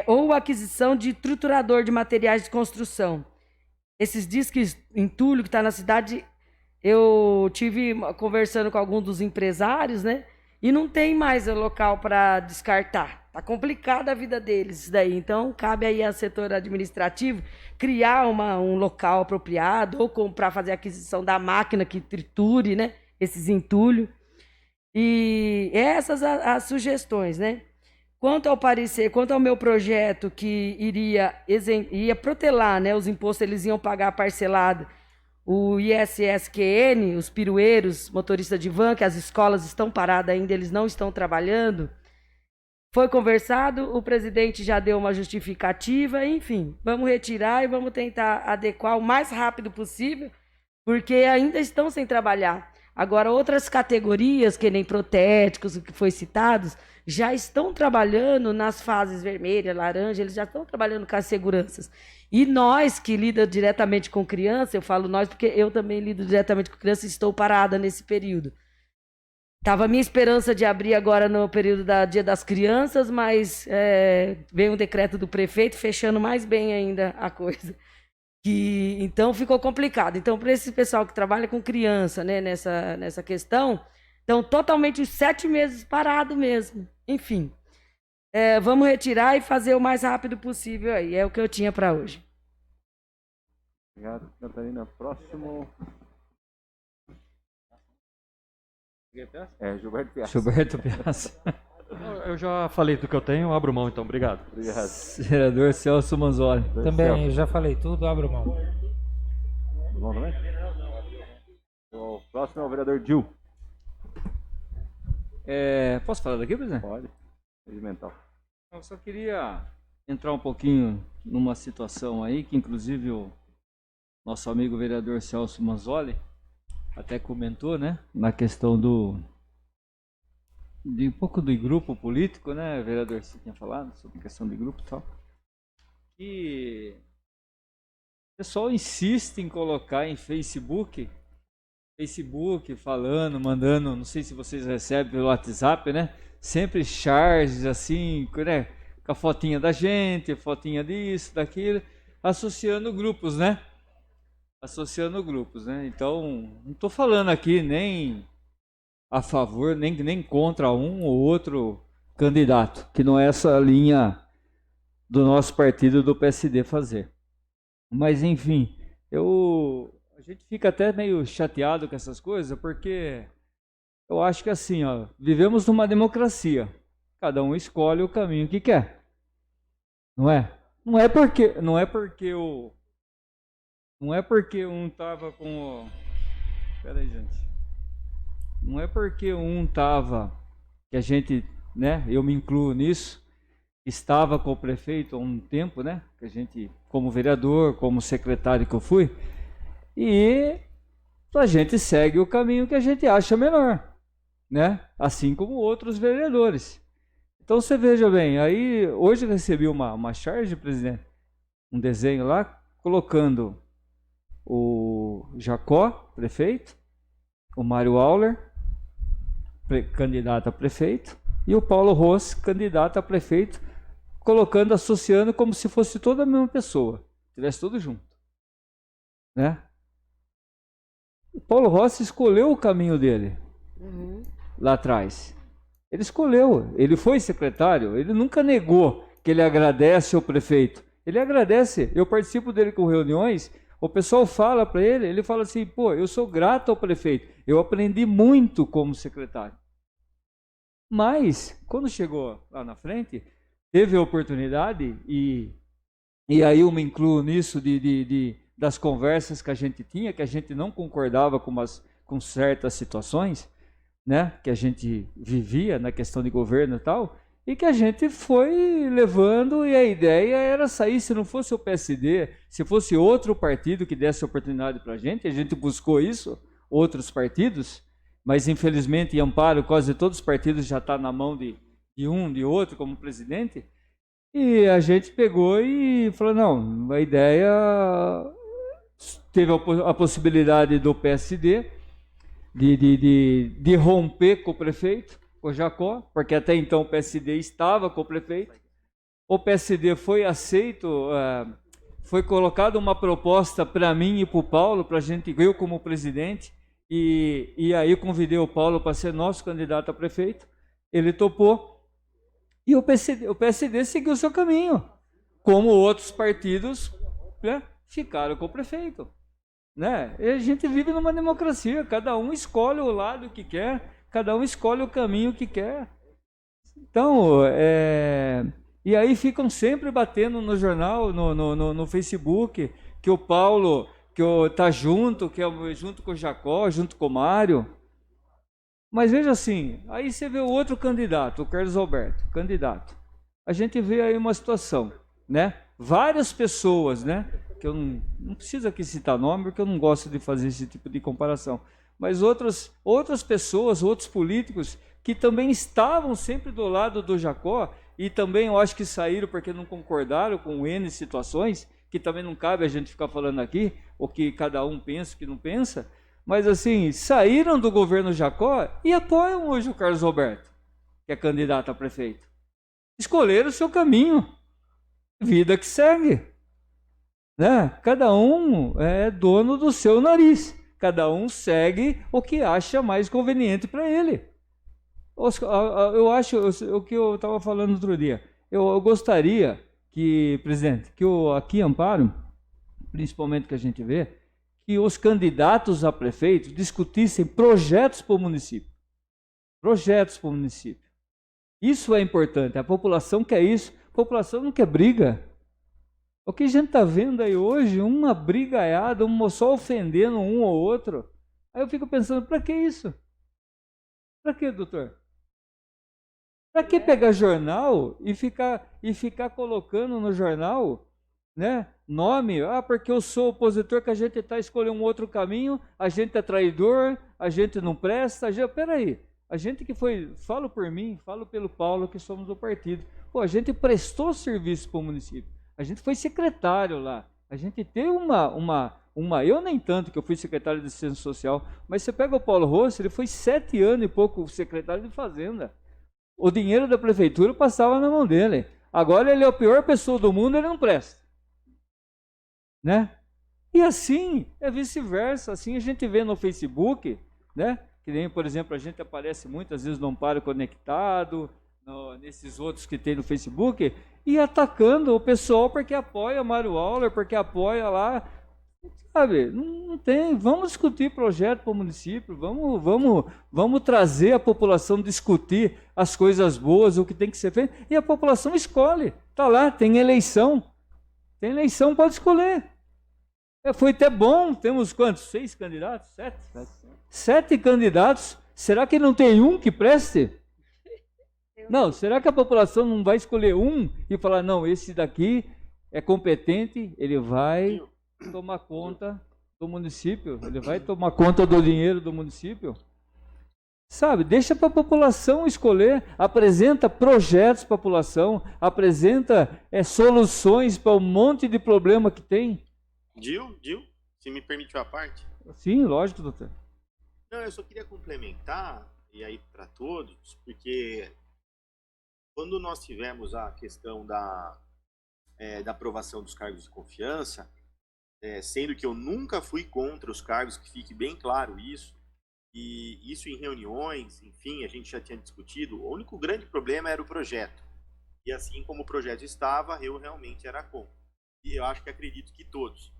E: Ou a aquisição de triturador de materiais de construção. Esses discos entulho que está na cidade, eu tive conversando com alguns dos empresários, né? E não tem mais local para descartar. Está complicada a vida deles isso daí. Então, cabe aí ao setor administrativo criar um local apropriado ou comprar, fazer a aquisição da máquina que triture, né, esses entulhos. E essas as sugestões, né? Quanto ao parecer, quanto ao meu projeto que ia protelar, né, os impostos, eles iam pagar parcelado o ISSQN, os pirueiros, motorista de van, que as escolas estão paradas ainda, eles não estão trabalhando. Foi conversado, o presidente já deu uma justificativa, enfim, vamos retirar e vamos tentar adequar o mais rápido possível, porque ainda estão sem trabalhar. Agora, outras categorias, que nem protéticos, o que foi citados, já estão trabalhando nas fases vermelha, laranja, eles já estão trabalhando com as seguranças. E nós que lidamos diretamente com criança, eu falo nós porque eu também lido diretamente com criança e estou parada nesse período. Estava a minha esperança de abrir agora no período da Dia das Crianças, mas veio um decreto do prefeito fechando mais bem ainda a coisa. Então ficou complicado. Então, para esse pessoal que trabalha com criança, né, nessa questão, estão totalmente os 7 meses parado mesmo. Enfim, vamos retirar e fazer o mais rápido possível aí. É o que eu tinha para hoje.
A: Obrigado, Catarina. Próximo. Gilberto Piazza.
B: Gilberto Piazza.
C: Eu já falei do que eu tenho, abro mão então, obrigado.
A: Obrigado.
B: Vereador Celso Manzoli.
D: Também, já falei tudo, abro mão.
A: Tudo bom também? O próximo é o vereador Dil.
B: Posso falar daqui, presidente?
A: Pode. Regimental.
B: Eu só queria entrar um pouquinho numa situação aí, que inclusive o nosso amigo vereador Celso Manzoli até comentou, né? Na questão de um pouco do grupo político, né, vereador? Você tinha falado sobre a questão de grupo e tal. E o pessoal insiste em colocar em Facebook falando, mandando, não sei se vocês recebem pelo WhatsApp, né? Sempre charges assim, né? com a fotinha da gente, fotinha disso, daquilo, associando grupos, né? Associando grupos, né? Então, não estou falando aqui nem a favor, nem contra um ou outro candidato, que não é essa linha do nosso partido, do PSD, fazer. Mas, enfim, a gente fica até meio chateado com essas coisas, porque eu acho que assim, ó, vivemos numa democracia. Cada um escolhe o caminho que quer. Não é? Não é porque um tava com Pera aí, gente. Não é porque um tava, que a gente, né, eu me incluo nisso, estava com o prefeito há um tempo, né, que a gente, como vereador, como secretário que eu fui, e a gente segue o caminho que a gente acha melhor, né, assim como outros vereadores. Então você veja bem, aí hoje eu recebi uma charge, presidente, um desenho lá, colocando o Jacó, prefeito, o Mário Auler, candidato a prefeito, e o Paulo Rossi, candidato a prefeito, colocando, associando como se fosse toda a mesma pessoa, tivesse tudo junto, né? O Paulo Rossi escolheu o caminho dele, lá atrás. Ele escolheu, ele foi secretário, ele nunca negou que ele agradece ao prefeito. Ele agradece, eu participo dele com reuniões, o pessoal fala para ele, ele fala assim, pô, eu sou grato ao prefeito, eu aprendi muito como secretário. Mas, quando chegou lá na frente, teve a oportunidade, e aí eu me incluo nisso das conversas que a gente tinha, que a gente não concordava com certas situações, né, que a gente vivia na questão de governo e tal, e que a gente foi levando, e a ideia era sair, se não fosse o PSD, se fosse outro partido que desse oportunidade para a gente buscou isso, outros partidos, mas infelizmente em Amparo quase todos os partidos já estão na mão de um, de outro como presidente, e a gente pegou e falou, não, a ideia teve a possibilidade do PSD de romper com o prefeito, o Jacó, porque até então o PSD estava com o prefeito. O PSD foi aceito, foi colocada uma proposta para mim e para o Paulo, para a gente, eu como presidente, e aí eu convidei o Paulo para ser nosso candidato a prefeito. Ele topou, e o PSD seguiu o seu caminho, como outros partidos, né, ficaram com o prefeito. Né? E a gente vive numa democracia, cada um escolhe o lado que quer, cada um escolhe o caminho que quer. Então, e aí ficam sempre batendo no jornal, no Facebook, que o Paulo está junto, que é junto com o Jacó, junto com o Mário. Mas veja assim, aí você vê o outro candidato, o Carlos Alberto, candidato. A gente vê aí uma situação, né? Várias pessoas, né? Que eu não preciso aqui citar nome, porque eu não gosto de fazer esse tipo de comparação, mas outras pessoas, outros políticos, que também estavam sempre do lado do Jacó, e também eu acho que saíram porque não concordaram com N situações, que também não cabe a gente ficar falando aqui, o que cada um pensa, o que não pensa, mas assim, saíram do governo Jacó e apoiam hoje o Carlos Alberto, que é candidato a prefeito. Escolheram o seu caminho, vida que segue. Né? Cada um é dono do seu nariz, cada um segue o que acha mais conveniente para ele. Eu acho, o que eu estava falando outro dia, eu gostaria que, presidente, que aqui em Amparo, principalmente que a gente vê, que os candidatos a prefeito discutissem projetos para o município. Projetos para o município. Isso é importante, a população quer isso, a população não quer briga. O que a gente está vendo aí hoje, uma brigaiada, só ofendendo um ou outro. Aí eu fico pensando, para que isso? Para que, doutor? Para que pegar jornal e ficar colocando no jornal, né, nome? Porque eu sou opositor, que a gente está escolhendo um outro caminho, a gente é traidor, a gente não presta. Peraí, a gente que foi, falo por mim, falo pelo Paulo, que somos do partido. Pô, a gente prestou serviço para o município. A gente foi secretário lá, a gente teve eu nem tanto, que eu fui secretário de Assistência Social, mas você pega o Paulo Rossi, ele foi 7 anos e pouco secretário de Fazenda. O dinheiro da prefeitura passava na mão dele. Agora ele é a pior pessoa do mundo, ele não presta. Né? E assim, é vice-versa. Assim a gente vê no Facebook, né? Que nem, por exemplo, a gente aparece muitas vezes no Amparo Conectado, nesses outros que tem no Facebook, e atacando o pessoal porque apoia Mário Auler, porque apoia lá. Sabe, não tem. Vamos discutir projeto para o município, vamos trazer a população discutir as coisas boas, o que tem que ser feito, e a população escolhe. Está lá, tem eleição, pode escolher. Foi até bom, temos quantos? 6 candidatos? 7? 7 candidatos. Será que não tem um que preste? Não, será que a população não vai escolher um e falar, não, esse daqui é competente, ele vai tomar conta do município, ele vai tomar conta do dinheiro do município? Sabe, deixa para a população escolher, apresenta projetos para a população, apresenta soluções para um monte de problema que tem.
H: Gil, se me permitiu a parte?
B: Sim, lógico, doutor.
H: Não, eu só queria complementar, e aí para todos, porque quando nós tivemos a questão da aprovação dos cargos de confiança, sendo que eu nunca fui contra os cargos, que fique bem claro isso, e isso em reuniões, enfim, a gente já tinha discutido, o único grande problema era o projeto. E assim como o projeto estava, eu realmente era contra. E eu acho que acredito que todos.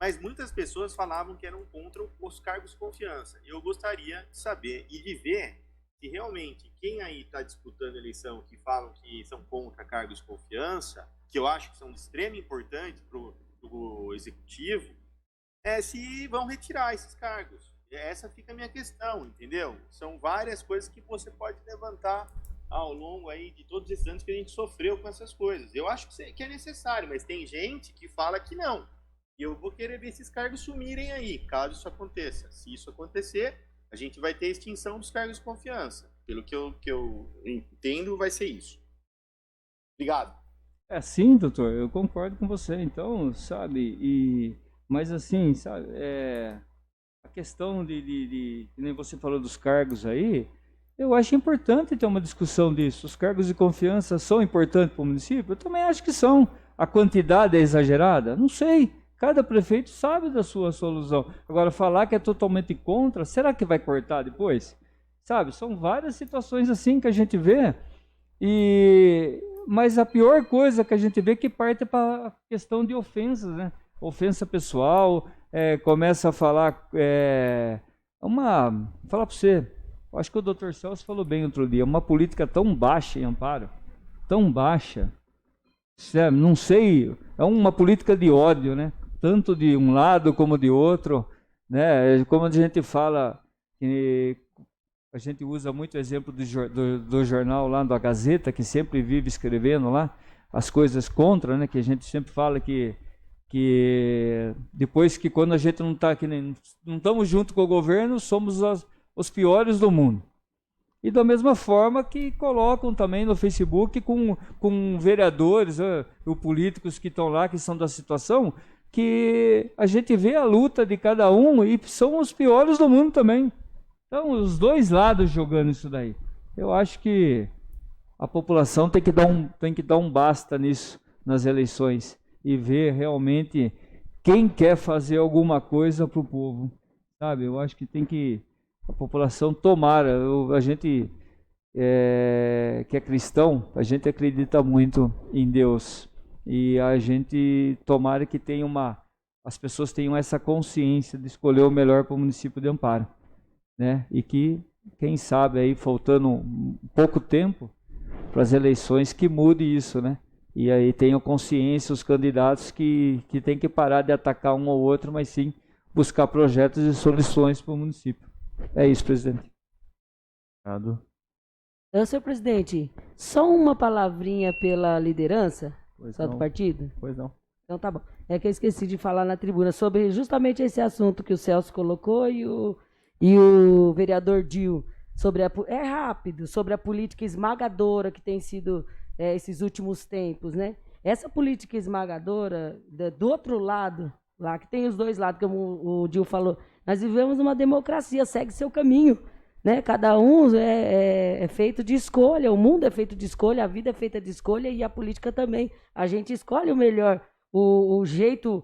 H: Mas muitas pessoas falavam que eram contra os cargos de confiança. Eu gostaria de saber e de ver se realmente quem aí está disputando a eleição, que falam que são contra cargos de confiança, que eu acho que são de extrema importância para o executivo, se vão retirar esses cargos. Essa fica a minha questão, entendeu? São várias coisas que você pode levantar ao longo aí de todos esses anos que a gente sofreu com essas coisas. Eu acho que é necessário, mas tem gente que fala que não. E eu vou querer ver esses cargos sumirem aí, caso isso aconteça. Se isso acontecer, a gente vai ter extinção dos cargos de confiança. Pelo que eu entendo, vai ser isso. Obrigado.
B: Sim, doutor, eu concordo com você. Então, sabe, mas assim, sabe, a questão que nem você falou dos cargos aí, eu acho importante ter uma discussão disso. Os cargos de confiança são importantes para o município? Eu também acho que são. A quantidade é exagerada? Não sei. Cada prefeito sabe da sua solução. Agora, falar que é totalmente contra, será que vai cortar depois? Sabe, são várias situações assim que a gente vê. Mas a pior coisa que a gente vê é que parte para a questão de ofensas, né? Ofensa pessoal, começa a falar... falar para você, acho que o doutor Celso falou bem outro dia, uma política tão baixa em Amparo, tão baixa, não sei, é uma política de ódio, né? Tanto de um lado como de outro, né? Como a gente fala, a gente usa muito o exemplo do jornal lá da Gazeta, que sempre vive escrevendo lá as coisas contra, né? Que a gente sempre fala que depois que quando a gente não está aqui, não estamos junto com o governo, somos os piores do mundo. E da mesma forma que colocam também no Facebook com vereadores ou políticos que estão lá, que são da situação, que a gente vê a luta de cada um e são os piores do mundo também. Então, os dois lados jogando isso daí. Eu acho que a população tem que dar um basta nisso nas eleições e ver realmente quem quer fazer alguma coisa para o povo. Sabe, eu acho que tem que... A população tomara, a gente que é cristão, a gente acredita muito em Deus e a gente tomara que as pessoas tenham essa consciência de escolher o melhor para o município de Amparo, né? E que, quem sabe aí, faltando pouco tempo para as eleições, que mude isso, né? E aí tenham consciência os candidatos que tem que parar de atacar um ou outro, mas sim buscar projetos e soluções para o município. É isso, presidente. Obrigado.
E: Então, senhor presidente, só uma palavrinha pela liderança do partido?
A: Pois não.
E: Então tá bom. É que eu esqueci de falar na tribuna sobre justamente esse assunto que o Celso colocou e o vereador Dil, sobre rápido, sobre a política esmagadora que tem sido esses últimos tempos, né? Essa política esmagadora, do outro lado, lá que tem os dois lados, como o Dil falou, nós vivemos uma democracia, segue seu caminho, né? Cada um é feito de escolha, o mundo é feito de escolha, a vida é feita de escolha e a política também. A gente escolhe o melhor, o jeito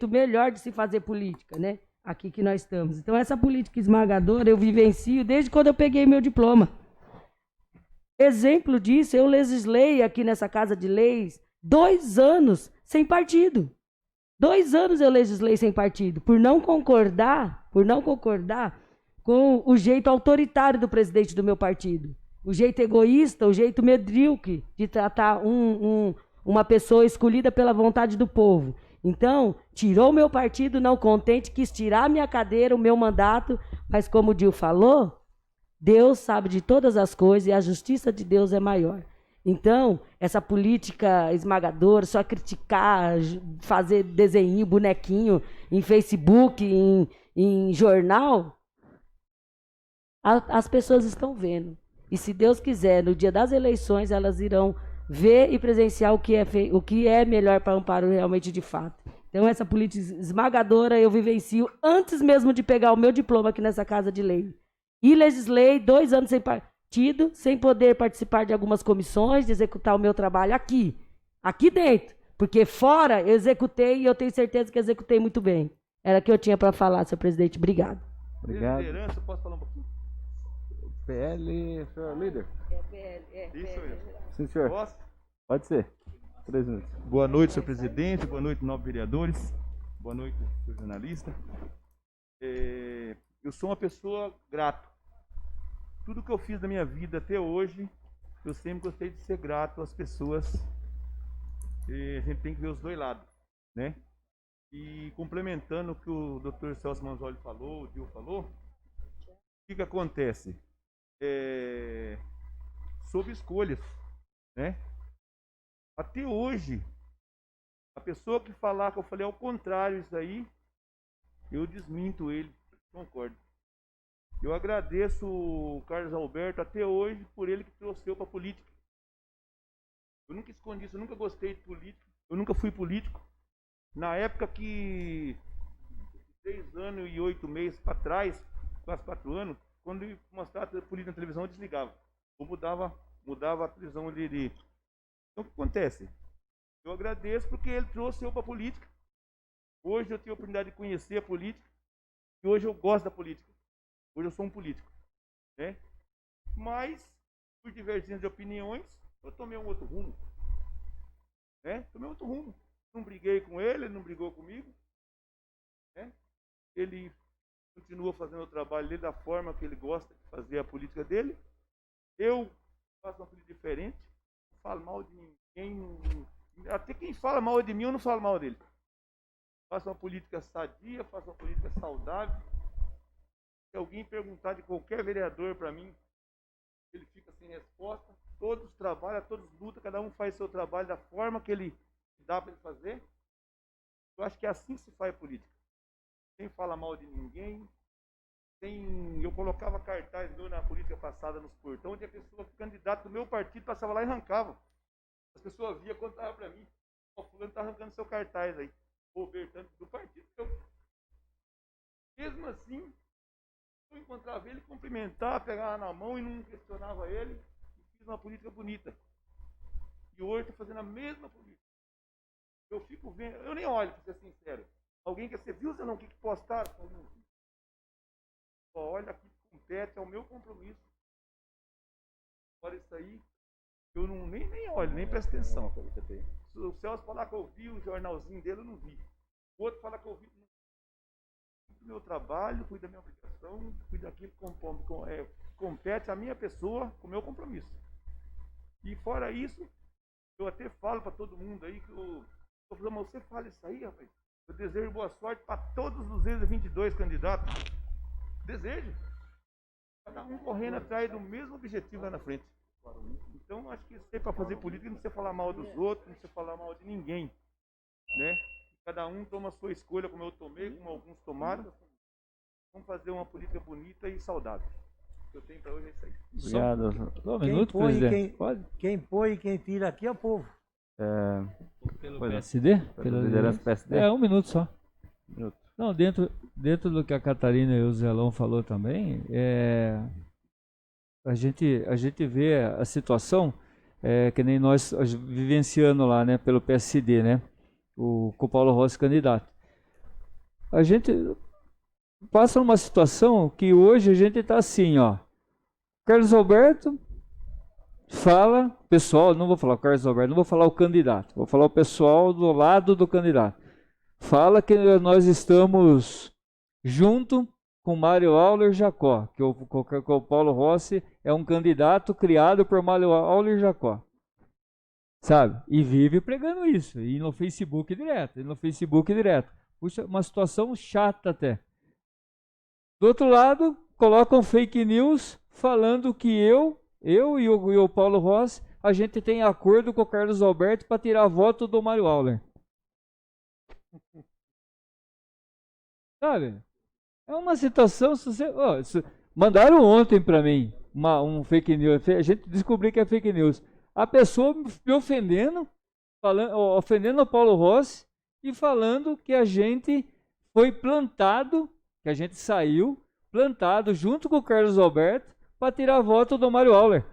E: melhor de se fazer política, né? Aqui que nós estamos. Então, essa política esmagadora eu vivencio desde quando eu peguei meu diploma. Exemplo disso, eu legislei aqui nessa Casa de Leis 2 anos sem partido. 2 anos eu legislei sem partido, por não concordar com o jeito autoritário do presidente do meu partido. O jeito egoísta, o jeito medíocre de tratar uma pessoa escolhida pela vontade do povo. Então, tirou o meu partido, não contente, quis tirar a minha cadeira, o meu mandato, mas como o Dil falou, Deus sabe de todas as coisas e a justiça de Deus é maior. Então, essa política esmagadora, só criticar, fazer desenho, bonequinho em Facebook, em jornal, as pessoas estão vendo. E se Deus quiser, no dia das eleições, elas irão ver e presenciar o que é melhor para Amparo realmente de fato. Então, essa política esmagadora eu vivencio antes mesmo de pegar o meu diploma aqui nessa Casa de Lei. E legislei 2 anos sem partido, sem poder participar de algumas comissões, de executar o meu trabalho aqui dentro. Porque fora eu executei e eu tenho certeza que executei muito bem. Era o que eu tinha para falar, senhor presidente. Obrigado.
A: Obrigado.
J: Liderança, posso falar um pouquinho?
A: PL, senhor líder?
J: Isso mesmo.
A: Sim, senhor.
J: Posso?
A: Pode ser. 3 minutos.
J: Boa noite, senhor presidente. Boa noite, nobres vereadores. Boa noite, senhor jornalista. Eu sou uma pessoa grata. Tudo que eu fiz na minha vida até hoje, eu sempre gostei de ser grato às pessoas. A gente tem que ver os 2 lados, né? E complementando o que o Dr. Celso Manzoli falou, o Dil falou, o que acontece? Sobre escolhas, né? Até hoje, a pessoa que falar que eu falei ao contrário isso aí, eu desminto ele, concordo. Eu agradeço o Carlos Alberto até hoje por ele que trouxe eu para a política. Eu nunca escondi isso, eu nunca gostei de política, eu nunca fui político. Na época que 3 anos e 8 meses para trás, quase 4 anos, quando eu mostrava política na televisão, eu desligava. Ou mudava a televisão de... Então o que acontece? Eu agradeço porque ele trouxe eu para a política. Hoje eu tenho a oportunidade de conhecer a política e hoje eu gosto da política. Hoje eu sou um político, né? Mas, por divergência de opiniões, eu tomei um outro rumo, né? Tomei outro rumo. Não briguei com ele não brigou comigo, né? Ele continua fazendo o trabalho dele da forma que ele gosta de fazer a política dele. Eu faço uma política diferente, não falo mal de ninguém. Até quem fala mal de mim, eu não falo mal dele. Faço uma política sadia, faço uma política saudável. Se alguém perguntar de qualquer vereador para mim, ele fica sem resposta. Todos trabalham, todos lutam, cada um faz seu trabalho da forma que ele dá para ele fazer. Eu acho que é assim que se faz política. Sem falar mal de ninguém. Eu colocava cartaz meu na política passada nos portões, onde a pessoa, candidato do meu partido, passava lá e arrancava. As pessoas via, contava para mim. O fulano está arrancando seu cartaz aí. O Bertante do partido. Mesmo assim, eu encontrava ele, cumprimentar, pegava na mão e não questionava ele. E fiz uma política bonita. E hoje estou fazendo a mesma política. Eu fico vendo, eu nem olho, para ser sincero. Alguém quer ser, viu, Zé, não, o que postaram? Só olha aqui que compete, é o meu compromisso. Olha isso aí, eu não, nem olho, nem presto atenção. O Celso falar que eu vi o jornalzinho dele, eu não vi. O outro falar que eu vi. Fui do meu trabalho, fui da minha obrigação, fui daquilo que compete a minha pessoa com o meu compromisso. E fora isso, eu até falo para todo mundo aí que mas você fala isso aí, rapaz. Eu desejo boa sorte para todos os 222 candidatos. Desejo. Cada um correndo atrás do mesmo objetivo lá na frente. Então, acho que isso é para fazer política, não precisa falar mal dos outros, não precisa falar mal de ninguém. Né? Cada um toma a sua escolha, como eu tomei, como alguns tomaram. Vamos fazer uma política bonita e saudável. O que eu tenho para hoje é isso aí.
A: Obrigado.
B: Só um minuto, presidente.
F: Quem põe e quem tira aqui é o povo.
B: Pelo PSD?
A: Pela liderança PSD?
B: 1 minuto só.
A: 1 minuto.
B: Não, dentro do que a Catarina e o Zelão falou também, a gente vê a situação, que nem nós vivenciando lá, né, pelo PSD, né, com o Paulo Rossi candidato. A gente passa numa situação que hoje a gente está assim, ó. Carlos Alberto fala, pessoal, não vou falar o Carlos Alberto, não vou falar o candidato, vou falar o pessoal do lado do candidato. Fala que nós estamos junto com Mário Auler Jacó, que o Paulo Rossi é um candidato criado por Mário Auler Jacó. Sabe? E vive pregando isso, e no Facebook direto, Puxa, uma situação chata até. Do outro lado, colocam fake news falando que eu e o Paulo Rossi, a gente tem acordo com o Carlos Alberto para tirar voto do Mário Auler. Sabe? É uma situação... mandaram ontem para mim um fake news. A gente descobriu que é fake news. A pessoa me ofendendo, ofendendo o Paulo Rossi e falando que a gente foi plantado, que a gente saiu plantado junto com o Carlos Alberto para tirar voto do Mário Auler.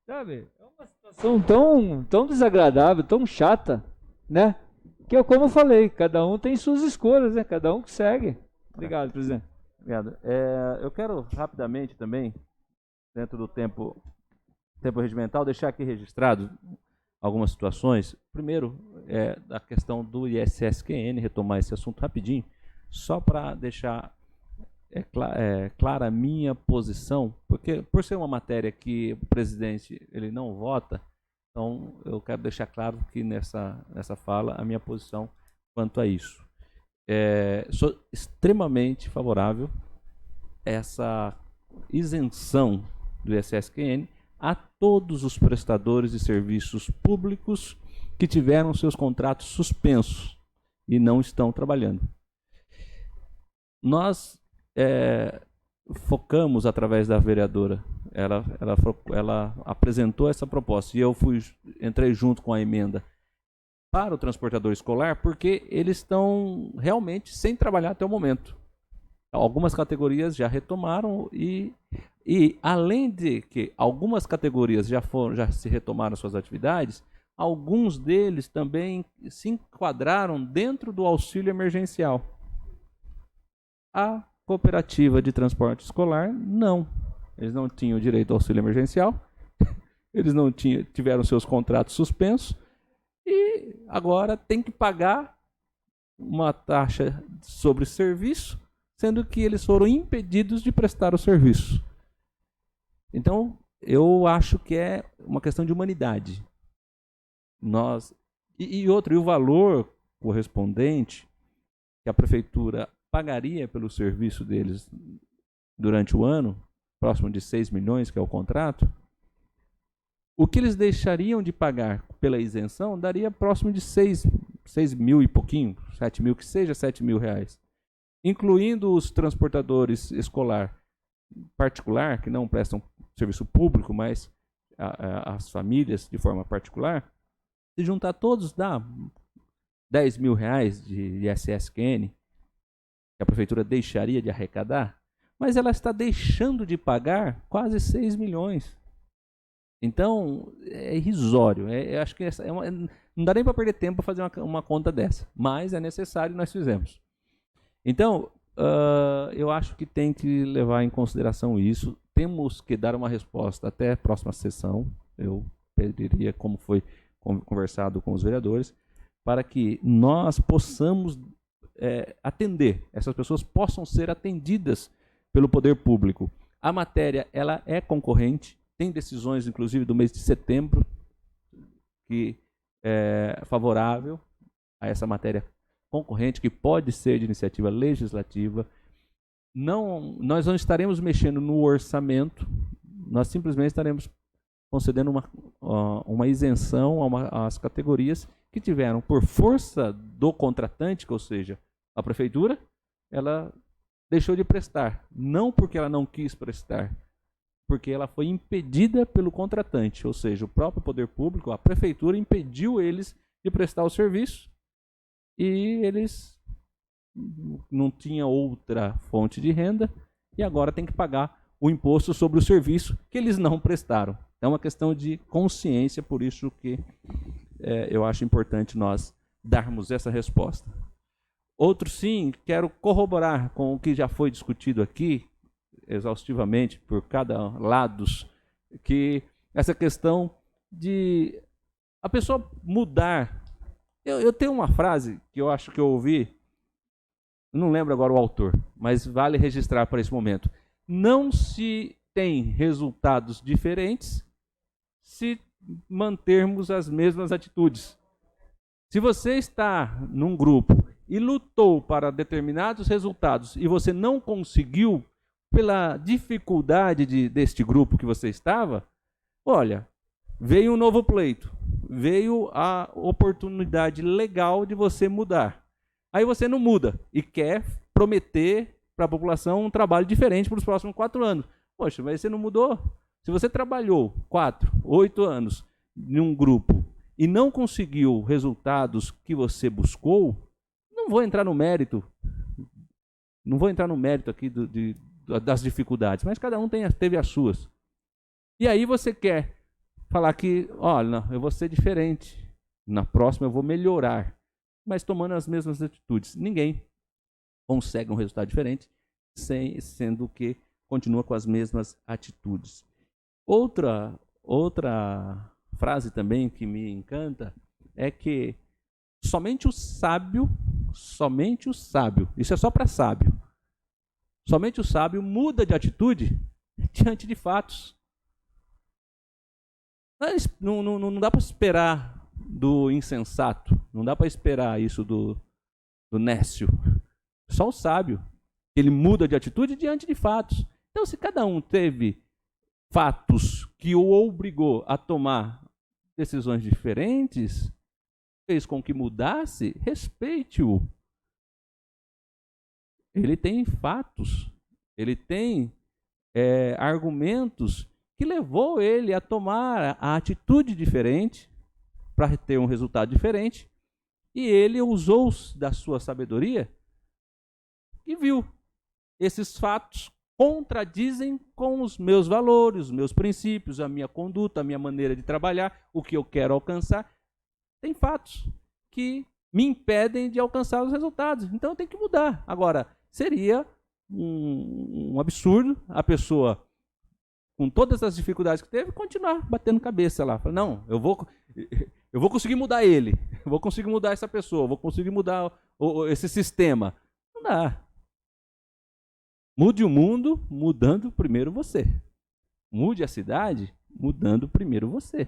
B: Sabe? É uma situação tão desagradável, tão chata, né? Que eu, como eu falei, cada um tem suas escolhas, né? Cada um que segue. Obrigado, presidente.
A: Obrigado. Eu quero rapidamente também, dentro do tempo regimental, deixar aqui registrado algumas situações. Primeiro, da questão do ISSQN, retomar esse assunto rapidinho, só para deixar clara a minha posição, porque por ser uma matéria que o presidente ele não vota, então eu quero deixar claro que nessa fala a minha posição quanto a isso. Sou extremamente favorável a essa isenção do ISSQN a todos os prestadores de serviços públicos que tiveram seus contratos suspensos e não estão trabalhando. Nós focamos através da vereadora, ela apresentou essa proposta e eu entrei junto com a emenda para o transportador escolar, porque eles estão realmente sem trabalhar até o momento. Algumas categorias já retomaram e além de que algumas categorias já se retomaram suas atividades, alguns deles também se enquadraram dentro do auxílio emergencial. A cooperativa de transporte escolar, não. Eles não tinham direito ao auxílio emergencial, eles não tiveram seus contratos suspensos e agora tem que pagar uma taxa sobre serviço, sendo que eles foram impedidos de prestar o serviço. Então, eu acho que é uma questão de humanidade. E o valor correspondente que a prefeitura pagaria pelo serviço deles durante o ano, próximo de 6 milhões, que é o contrato, o que eles deixariam de pagar pela isenção daria próximo de 6 mil e pouquinho, 7 mil que seja, 7 mil reais. Incluindo os transportadores escolar particular, que não prestam serviço público, mas as famílias de forma particular, se juntar todos dá 10 mil reais de ISSQN, que a prefeitura deixaria de arrecadar, mas ela está deixando de pagar quase 6 milhões. Então, é irrisório. Acho que não dá nem para perder tempo para fazer uma conta dessa, mas é necessário e nós fizemos. Então, eu acho que tem que levar em consideração isso. Temos que dar uma resposta até a próxima sessão, eu pediria, como foi conversado com os vereadores, para que nós possamos atender, essas pessoas possam ser atendidas pelo poder público. A matéria ela é concorrente, tem decisões, inclusive, do mês de setembro, que é favorável a essa matéria concorrente, que pode ser de iniciativa legislativa. Nós não estaremos mexendo no orçamento, nós simplesmente estaremos concedendo uma isenção às categorias que tiveram, por força do contratante, ou seja, a prefeitura, ela deixou de prestar, não porque ela não quis prestar, porque ela foi impedida pelo contratante, ou seja, o próprio poder público, a prefeitura, impediu eles de prestar o serviço e eles não tinham outra fonte de renda e agora tem que pagar o imposto sobre o serviço que eles não prestaram. É uma questão de consciência, por isso que eu acho importante nós darmos essa resposta. Outro sim, quero corroborar com o que já foi discutido aqui, exaustivamente, por cada lado, que essa questão de a pessoa mudar. Eu tenho uma frase que eu acho que eu ouvi, não lembro agora o autor, mas vale registrar para esse momento. Não se tem resultados diferentes se mantermos as mesmas atitudes. Se você está num grupo e lutou para determinados resultados e você não conseguiu pela dificuldade deste grupo que você estava, olha, veio um novo pleito, veio a oportunidade legal de você mudar. Aí você não muda e quer prometer para a população um trabalho diferente para os próximos 4 anos. Poxa, mas você não mudou? Se você trabalhou 4, 8 anos em um grupo e não conseguiu resultados que você buscou, não vou entrar no mérito. Não vou entrar no mérito aqui das dificuldades, mas cada um teve as suas. E aí você quer falar que, olha, não, eu vou ser diferente. Na próxima eu vou melhorar, mas tomando as mesmas atitudes. Ninguém consegue um resultado diferente, sendo que continua com as mesmas atitudes. Outra frase também que me encanta é que somente o sábio, isso é só para sábio, somente o sábio muda de atitude diante de fatos. Não dá para esperar do insensato, não dá para esperar isso do nécio. Só o sábio, ele muda de atitude diante de fatos. Então, se cada um teve fatos que o obrigou a tomar decisões diferentes, fez com que mudasse, respeite-o. Ele tem fatos, ele tem argumentos que levou ele a tomar a atitude diferente para ter um resultado diferente, e ele usou da sua sabedoria e viu esses fatos contradizem com os meus valores, os meus princípios, a minha conduta, a minha maneira de trabalhar, o que eu quero alcançar. Tem fatos que me impedem de alcançar os resultados. Então eu tenho que mudar. Agora, seria um absurdo a pessoa, com todas as dificuldades que teve, continuar batendo cabeça lá. Não, eu vou conseguir mudar ele, eu vou conseguir mudar essa pessoa, eu vou conseguir mudar esse sistema. Não dá. Mude o mundo mudando primeiro você. Mude a cidade mudando primeiro você.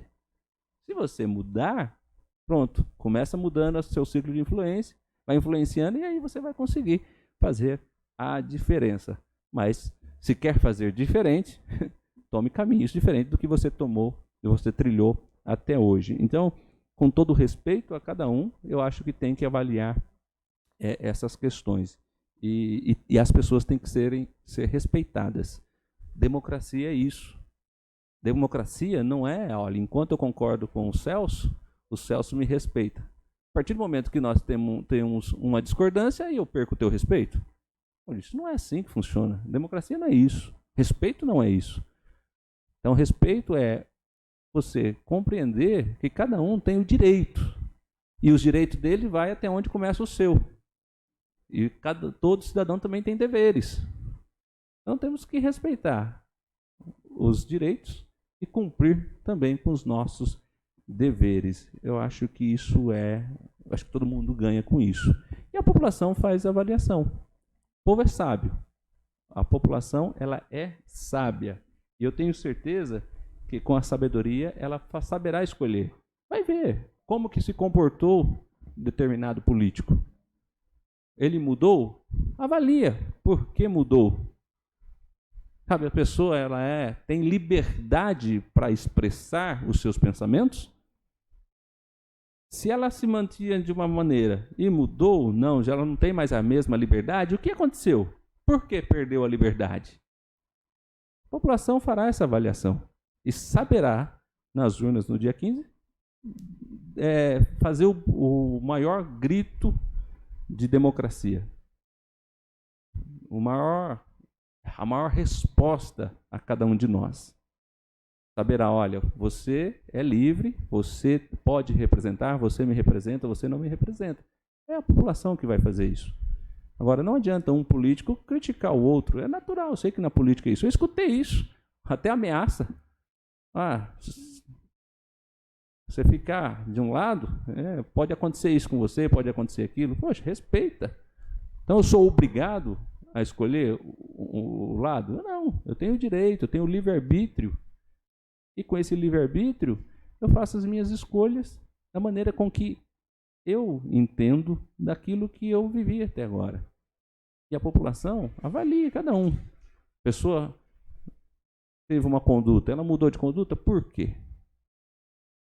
A: Se você mudar, pronto, começa mudando o seu ciclo de influência, vai influenciando e aí você vai conseguir fazer a diferença. Mas se quer fazer diferente, tome caminhos diferentes do que você tomou, que você trilhou até hoje. Então, com todo respeito a cada um, eu acho que tem que avaliar essas questões. E as pessoas têm que ser respeitadas. Democracia é isso. Democracia não é, olha, enquanto eu concordo com o Celso me respeita. A partir do momento que nós temos uma discordância, aí eu perco o teu respeito. Olha, isso não é assim que funciona. Democracia não é isso. Respeito não é isso. Então, respeito é você compreender que cada um tem o direito. E os direitos dele vai até onde começa o seu. E todo cidadão também tem deveres. Então temos que respeitar os direitos e cumprir também com os nossos deveres. Eu acho que acho que todo mundo ganha com isso. E a população faz a avaliação. O povo é sábio. A população, ela é sábia. E eu tenho certeza que com a sabedoria ela saberá escolher. Vai ver como que se comportou determinado político. Ele mudou? Avalia por que mudou. Sabe, a pessoa tem liberdade para expressar os seus pensamentos? Se ela se mantinha de uma maneira e mudou, não, já ela não tem mais a mesma liberdade, o que aconteceu? Por que perdeu a liberdade? A população fará essa avaliação e saberá, nas urnas no dia 15, fazer o maior grito de democracia. O maior a maior resposta a cada um de nós. Saberá, olha, você é livre, você pode representar, você me representa, você não me representa. É a população que vai fazer isso. Agora, não adianta um político criticar o outro. É natural, eu sei que na política é isso. Eu escutei isso, até ameaça. Você ficar de um lado, pode acontecer isso com você, pode acontecer aquilo. Poxa, respeita. Então, eu sou obrigado a escolher o lado? Não, eu tenho direito, eu tenho livre-arbítrio. E com esse livre-arbítrio, eu faço as minhas escolhas da maneira com que eu entendo daquilo que eu vivi até agora. E a população avalia cada um. A pessoa teve uma conduta, ela mudou de conduta, por quê?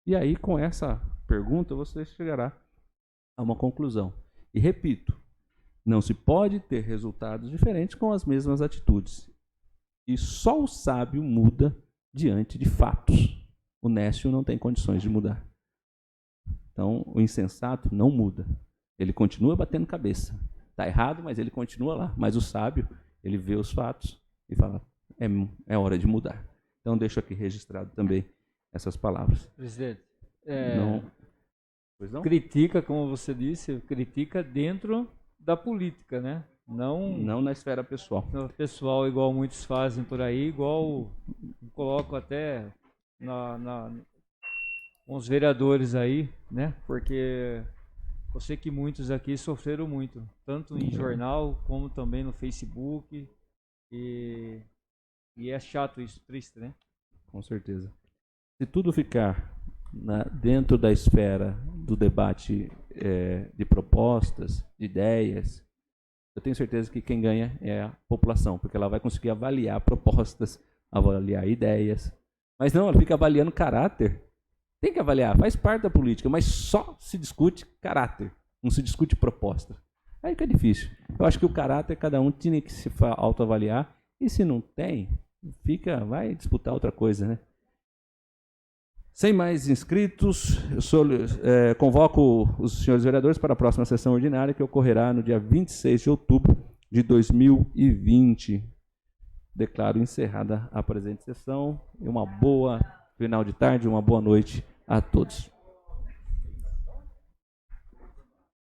A: E aí, com essa pergunta, você chegará a uma conclusão. E repito, não se pode ter resultados diferentes com as mesmas atitudes. E só o sábio muda diante de fatos. O nécio não tem condições de mudar. Então, o insensato não muda. Ele continua batendo cabeça. Está errado, mas ele continua lá. Mas o sábio, ele vê os fatos e fala, é hora de mudar. Então, deixo aqui registrado também essas palavras.
B: Presidente,
A: Pois não?
B: critica, como você disse, critica dentro da política, né?
A: Não na esfera pessoal.
B: No pessoal, igual muitos fazem por aí, igual coloco até com os vereadores aí, né? Porque eu sei que muitos aqui sofreram muito, tanto em jornal como também no Facebook. E é chato isso, triste, né?
A: Com certeza. Se tudo ficar dentro da esfera do debate de propostas, de ideias, eu tenho certeza que quem ganha é a população, porque ela vai conseguir avaliar propostas, avaliar ideias. Mas não, ela fica avaliando caráter. Tem que avaliar, faz parte da política, mas só se discute caráter, não se discute proposta. Aí que é difícil. Eu acho que o caráter, cada um tinha que se autoavaliar, e se não tem, vai disputar outra coisa, né? Sem mais inscritos, eu convoco os senhores vereadores para a próxima sessão ordinária, que ocorrerá no dia 26 de outubro de 2020. Declaro encerrada a presente sessão e uma boa final de tarde, uma boa noite a todos.